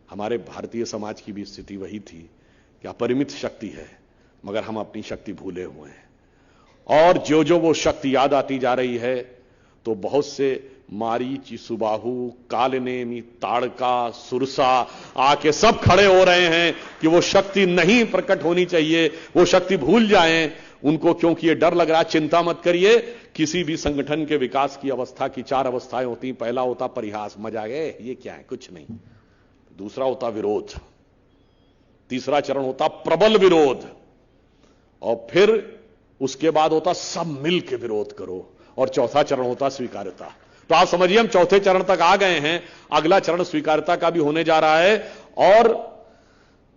हमारे भारतीय समाज की भी स्थिति वही थी कि अपरिमित शक्ति है, मगर हम अपनी शक्ति भूले हुए हैं। और जो जो वो शक्ति याद आती जा रही है, तो बहुत से मारीच, सुबाहु, कालनेमी, ताड़का, सुरसा आके सब खड़े हो रहे हैं कि वो शक्ति नहीं प्रकट होनी चाहिए, वो शक्ति भूल जाएं उनको, क्योंकि ये डर लग रहा है। चिंता मत करिए, किसी भी संगठन के विकास की अवस्था की 4 अवस्थाएं होती हैं। पहला होता परिहास, मजा गए, ये क्या है, कुछ नहीं। दूसरा होता विरोध, तीसरा चरण होता प्रबल विरोध, और फिर उसके बाद होता सब मिल के विरोध करो, और चौथा चरण होता स्वीकार्यता। तो आप समझिए हम चौथे चरण तक आ गए हैं, अगला चरण स्वीकार्यता का भी होने जा रहा है। और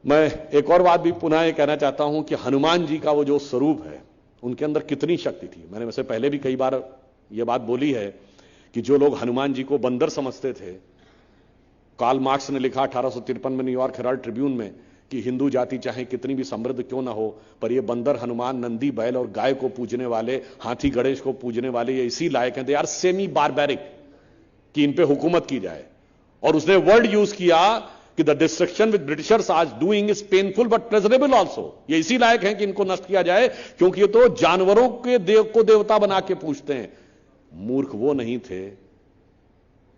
मैं एक और बात भी पुनः ये कहना चाहता हूं कि हनुमान जी का वो जो स्वरूप है, उनके अंदर कितनी शक्ति थी। मैंने वैसे पहले भी कई बार ये बात बोली है कि जो लोग हनुमान जी को बंदर समझते थे, कार्ल मार्क्स ने लिखा 1853 में न्यूयॉर्क हेराल्ड ट्रिब्यून में कि हिंदू जाति चाहे कितनी भी समृद्ध क्यों ना हो, पर ये बंदर, हनुमान, नंदी, बैल और गाय को पूजने वाले, हाथी गणेश को पूजने वाले, ये इसी लायक हैं, दे आर सेमी बारबैरिक, कि इन पे हुकूमत की जाए। और उसने वर्ड यूज किया कि द डिस्ट्रक्शन विद ब्रिटिशर्स आज doing is painful but pleasurable also. ये इसी लायक हैं कि इनको नष्ट किया जाए, क्योंकि ये तो जानवरों के देव को देवता बना के पूछते हैं। मूर्ख वो नहीं थे,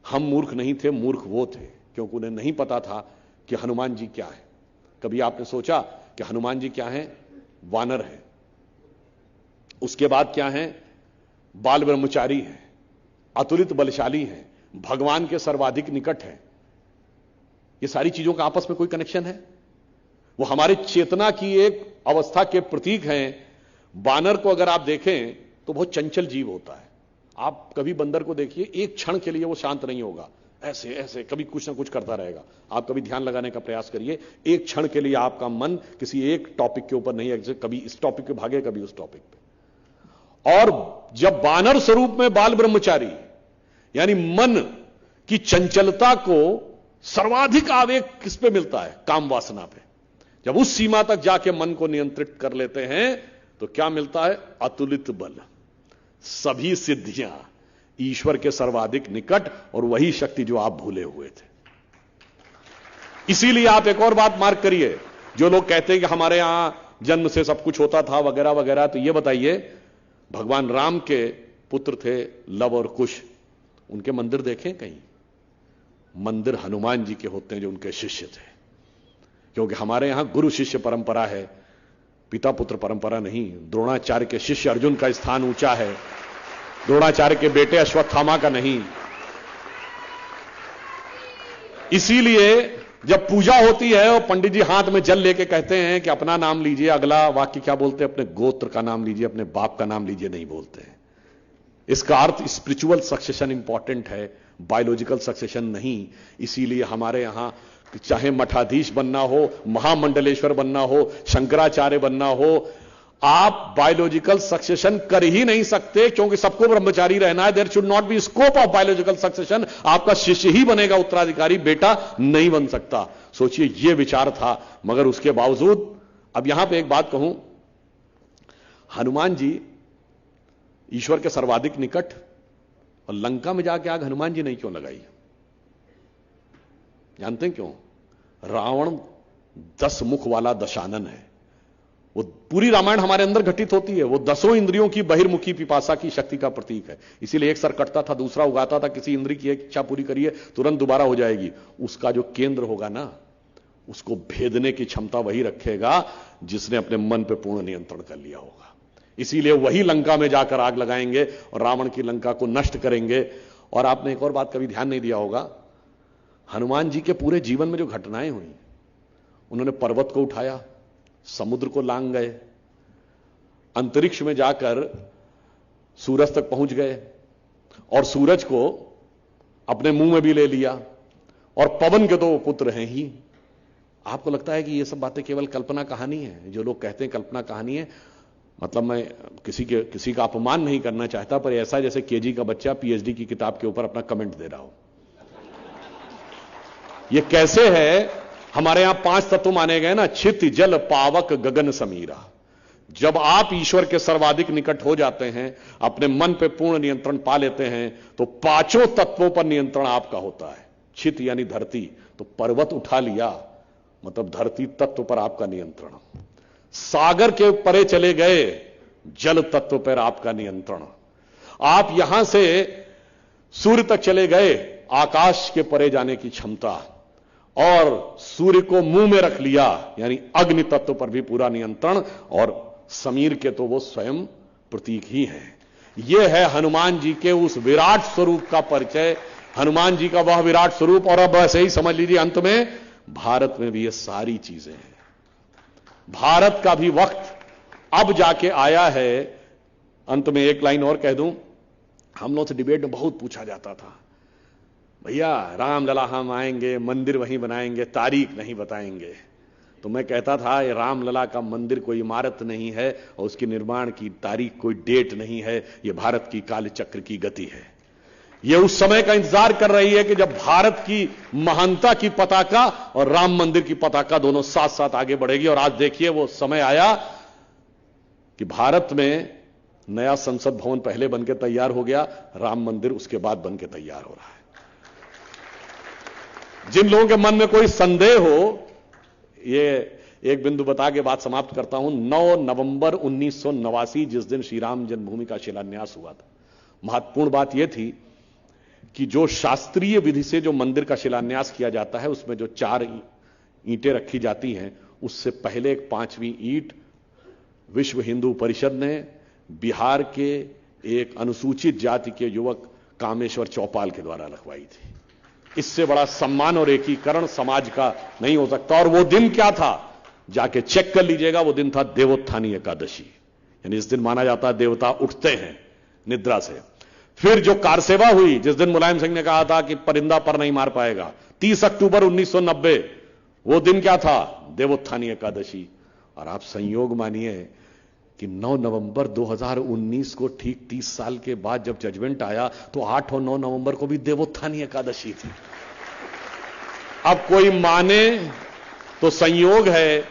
हम मूर्ख नहीं थे, मूर्ख वो थे, क्योंकि उन्हें नहीं पता था कि हनुमान जी क्या है। कभी आपने सोचा कि हनुमान जी क्या है? वानर है। उसके बाद क्या है? बाल ब्रह्मचारी है, अतुलित बलशाली है, भगवान के सर्वाधिक निकट है। ये सारी चीजों का आपस में कोई कनेक्शन है? वो हमारे चेतना की एक अवस्था के प्रतीक हैं। बानर को अगर आप देखें तो बहुत चंचल जीव होता है। आप कभी बंदर को देखिए, एक क्षण के लिए वो शांत नहीं होगा, ऐसे ऐसे कभी कुछ ना कुछ करता रहेगा। आप कभी ध्यान लगाने का प्रयास करिए, एक क्षण के लिए आपका मन किसी एक टॉपिक के ऊपर नहीं है, कभी इस टॉपिक पे भागे, कभी उस टॉपिक पे। और जब बानर स्वरूप में बाल ब्रह्मचारी, यानी मन की चंचलता को सर्वाधिक आवेग किस पे मिलता है? काम वासना पे। जब उस सीमा तक जाके मन को नियंत्रित कर लेते हैं तो क्या मिलता है? अतुलित बल, सभी सिद्धियां, ईश्वर के सर्वाधिक निकट, और वही शक्ति जो आप भूले हुए थे। इसीलिए आप एक और बात मार्क करिए, जो लोग कहते हैं कि हमारे यहां जन्म से सब कुछ होता था वगैरह वगैरह, तो ये बताइए, भगवान राम के पुत्र थे लव और कुश, उनके मंदिर देखें कहीं? मंदिर हनुमान जी के होते हैं जो उनके शिष्य थे। क्योंकि हमारे यहां गुरु शिष्य परंपरा है, पिता पुत्र परंपरा नहीं। द्रोणाचार्य के शिष्य अर्जुन का स्थान ऊंचा है, द्रोणाचार्य के बेटे अश्वत्थामा का नहीं। इसीलिए जब पूजा होती है और पंडित जी हाथ में जल लेके कहते हैं कि अपना नाम लीजिए, अगला वाक्य क्या बोलते हैं? अपने गोत्र का नाम लीजिए, अपने बाप का नाम लीजिए, नहीं बोलते हैं। इसका अर्थ स्पिरिचुअल सक्सेशन इंपॉर्टेंट है, बायोलॉजिकल सक्सेशन नहीं। इसीलिए हमारे यहां चाहे मठाधीश बनना हो, महामंडलेश्वर बनना हो, शंकराचार्य बनना हो, आप बायोलॉजिकल सक्सेशन कर ही नहीं सकते, क्योंकि सबको ब्रह्मचारी रहना है। There should not be scope of biological succession. आपका शिष्य ही बनेगा उत्तराधिकारी, बेटा नहीं बन सकता। सोचिए, यह विचार था। मगर उसके बावजूद, अब यहां पे एक बात कहूं, हनुमान जी ईश्वर के सर्वाधिक निकट, और लंका में जाके आग हनुमान जी नहीं क्यों लगाई? जानते हैं क्यों? रावण 10 मुख वाला दशानन है। वो पूरी रामायण हमारे अंदर घटित होती है। वो 10 इंद्रियों की बहिर्मुखी पिपासा की शक्ति का प्रतीक है। इसीलिए एक सर कटता था, दूसरा उगाता था। किसी इंद्री की एक इच्छा पूरी करिए, तुरंत दोबारा हो जाएगी। उसका जो केंद्र होगा ना, उसको भेदने की क्षमता वही रखेगा जिसने अपने मन पे पूर्ण नियंत्रण कर लिया होगा। इसीलिए वही लंका में जाकर आग लगाएंगे और रावण की लंका को नष्ट करेंगे। और आपने एक और बात कभी ध्यान नहीं दिया होगा, हनुमान जी के पूरे जीवन में जो घटनाएं हुई, उन्होंने पर्वत को उठाया, समुद्र को लांग गए, अंतरिक्ष में जाकर सूरज तक पहुंच गए, और सूरज को अपने मुंह में भी ले लिया, और पवन के तो पुत्र हैं ही। आपको लगता है कि ये सब बातें केवल कल्पना कहानी है? जो लोग कहते हैं कल्पना कहानी है, मतलब मैं किसी का अपमान नहीं करना चाहता, पर ऐसा जैसे केजी का बच्चा पीएचडी की किताब के ऊपर अपना कमेंट दे रहा हो। ये कैसे है? हमारे यहां 5 तत्व माने गए ना, छित जल पावक गगन समीरा। जब आप ईश्वर के सर्वाधिक निकट हो जाते हैं, अपने मन पे पूर्ण नियंत्रण पा लेते हैं, तो 5 तत्वों पर नियंत्रण आपका होता है। छित यानी धरती, तो पर्वत उठा लिया, मतलब धरती तत्व पर आपका नियंत्रण। सागर के परे चले गए, जल तत्व पर आपका नियंत्रण। आप यहां से सूर्य तक चले गए, आकाश के परे जाने की क्षमता। और सूर्य को मुंह में रख लिया, यानी अग्नि तत्व पर भी पूरा नियंत्रण। और समीर के तो वो स्वयं प्रतीक ही हैं। यह है हनुमान जी के उस विराट स्वरूप का परिचय, हनुमान जी का वह विराट स्वरूप। और अब ऐसे ही समझ लीजिए, अंत में भारत में भी ये सारी चीजें हैं। भारत का भी वक्त अब जाके आया है। अंत में एक लाइन और कह दूं, हम लोग से डिबेट में बहुत पूछा जाता था, भैया रामलला हम आएंगे, मंदिर वहीं बनाएंगे, तारीख नहीं बताएंगे। तो मैं कहता था, ये रामलला का मंदिर कोई इमारत नहीं है, और उसके निर्माण की तारीख कोई डेट नहीं है। ये भारत की कालचक्र की गति है। ये उस समय का इंतजार कर रही है कि जब भारत की महानता की पताका और राम मंदिर की पताका दोनों साथ साथ आगे बढ़ेगी। और आज देखिए, वो समय आया कि भारत में नया संसद भवन पहले बनकर तैयार हो गया, राम मंदिर उसके बाद बनकर तैयार हो रहा है। जिन लोगों के मन में कोई संदेह हो, ये एक बिंदु बता के बात समाप्त करता हूं। 9 नवंबर 1989, जिस दिन श्री राम जन्मभूमि का शिलान्यास हुआ था, महत्वपूर्ण बात यह थी कि जो शास्त्रीय विधि से जो मंदिर का शिलान्यास किया जाता है, उसमें जो 4 ईंटें रखी जाती हैं, उससे पहले एक 5वीं ईंट विश्व हिंदू परिषद ने बिहार के एक अनुसूचित जाति के युवक कामेश्वर चौपाल के द्वारा रखवाई थी। इससे बड़ा सम्मान और एकीकरण समाज का नहीं हो सकता। और वो दिन क्या था, जाके चेक कर लीजिएगा। वो दिन था देवोत्थानी एकादशी, यानी इस दिन माना जाता है देवता उठते हैं निद्रा से। फिर जो कार सेवा हुई, जिस दिन मुलायम सिंह ने कहा था कि परिंदा पर नहीं मार पाएगा, 30 अक्टूबर 1990, वो दिन क्या था, देवोत्थानी एकादशी। और आप संयोग मानिए कि 9 नवंबर 2019 को ठीक 30 साल के बाद जब जजमेंट आया, तो 8 और 9 नवंबर को भी देवोत्थानी एकादशी थी। अब कोई माने तो संयोग है,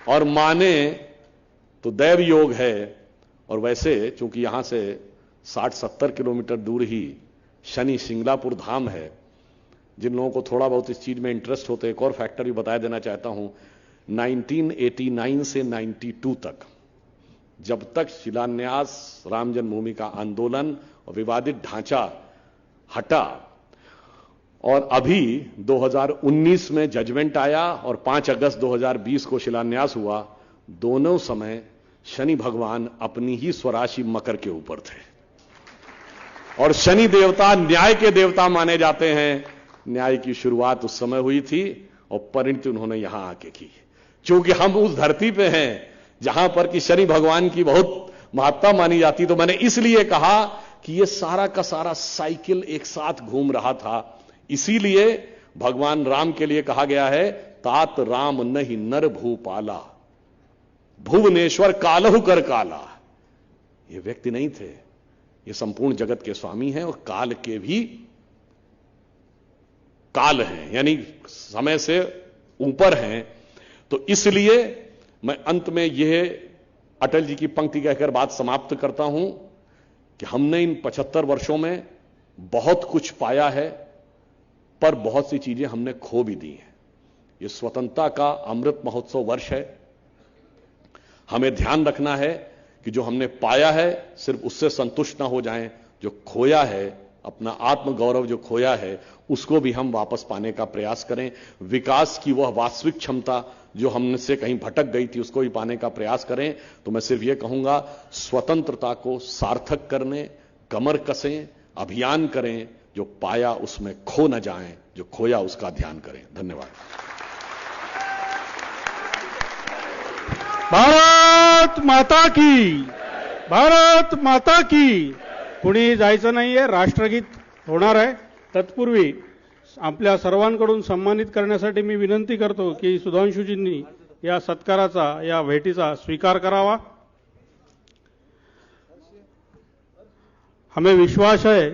और माने तो दैव योग है। और वैसे चूंकि यहां से 60-70 किलोमीटर दूर ही शनि सिंगलापुर धाम है, जिन लोगों को थोड़ा बहुत इस चीज में इंटरेस्ट होते, एक और फैक्टर भी बता देना चाहता हूं। 1989 से 92 तक, जब तक शिलान्यास, राम जन्मभूमि का आंदोलन और विवादित ढांचा हटा, और अभी 2019 में जजमेंट आया और 5 अगस्त 2020 को शिलान्यास हुआ, दोनों समय शनि भगवान अपनी ही स्वराशि मकर के ऊपर थे। और शनि देवता न्याय के देवता माने जाते हैं। न्याय की शुरुआत उस समय हुई थी, और परिणति उन्होंने यहां आके की। क्योंकि हम उस धरती पे हैं जहां पर कि शनि भगवान की बहुत महत्ता मानी जाती, तो मैंने इसलिए कहा कि ये सारा का सारा साइकिल एक साथ घूम रहा था। इसीलिए भगवान राम के लिए कहा गया है, तात राम नहीं नर भूपाला, भुवनेश्वर कालहु कर काला। ये व्यक्ति नहीं थे, ये संपूर्ण जगत के स्वामी हैं और काल के भी काल हैं, यानी समय से ऊपर हैं। तो इसलिए मैं अंत में यह अटल जी की पंक्ति कहकर बात समाप्त करता हूं कि हमने इन 75 वर्षों में बहुत कुछ पाया है, पर बहुत सी चीजें हमने खो भी दी हैं। यह स्वतंत्रता का अमृत महोत्सव वर्ष है। हमें ध्यान रखना है कि जो हमने पाया है सिर्फ उससे संतुष्ट ना हो जाएं, जो खोया है, अपना आत्मगौरव जो खोया है, उसको भी हम वापस पाने का प्रयास करें। विकास की वह वास्तविक क्षमता जो हमसे कहीं भटक गई थी, उसको भी पाने का प्रयास करें। तो मैं सिर्फ यह कहूंगा, स्वतंत्रता को सार्थक करने कमर कसें, अभियान करें, जो पाया उसमें खो न जाएं, जो खोया उसका ध्यान करें। धन्यवाद। भारत माता की, भारत माता की। कुणी जायचं नाहीये, राष्ट्रगीत होणार आहे। तत्पूर्वी आपल्या सर्वांकडून सन्मानित करण्यासाठी मी विनंती करतो की सुधांशुजींनी या सत्काराचा, या भेटीचा स्वीकार करावा। हमें विश्वास है,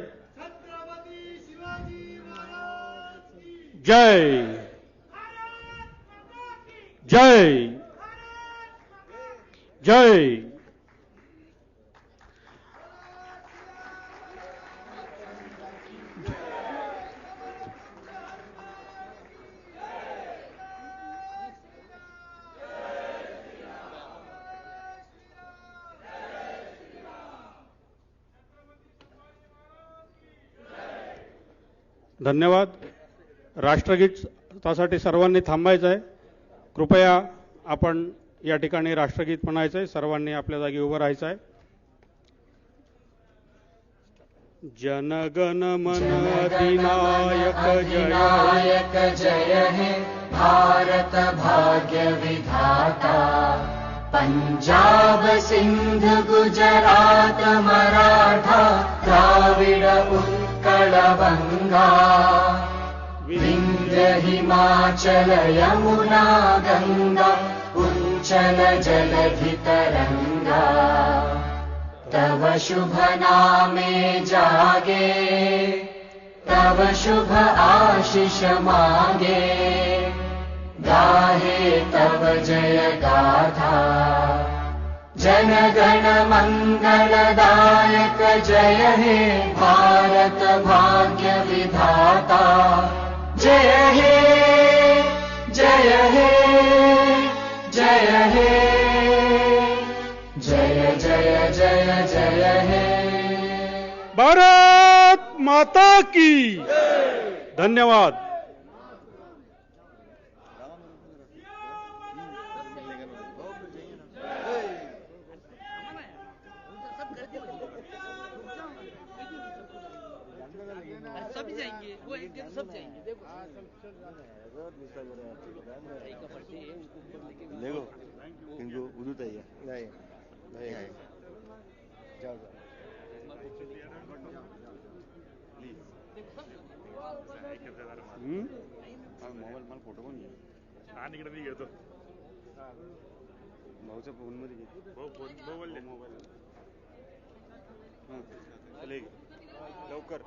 जय जय जय। धन्यवाद। राष्ट्रगीतासाठी सर्वांनी थांबायचं आहे। कृपया आपण या ठिकाणी राष्ट्रगीत म्हणायचं आहे। सर्वांनी आपल्या जागी उभं राहायचं आहे। जनगण मन अधिनायक जय हे भारत भाग्य विधाता। पंजाब सिंध गुजरात मराठा द्राविड उत्कल बंगा। विंध्य हिमाचल यमुना गंगा उच्चल जलधि तरंगा। तव शुभ नामे जागे, तव शुभ आशीष मांगे। गाहे तव जय गाथा, जन गण मंगलदायक जय हे भारत भाग्य विधाता। जय हे जय हे जय हे जय जय जय जय हे। भारत माता की। धन्यवाद। सब जाएंगे, वो एक दिन सब जाएंगे। देखो इनको उधर चाहिए नहीं नहीं है। जाओ मोबाईल मला फोटो पण घे आणि इकडे मी घेतो भाऊच्या फोन मध्ये घे मोबाईल चले लवकर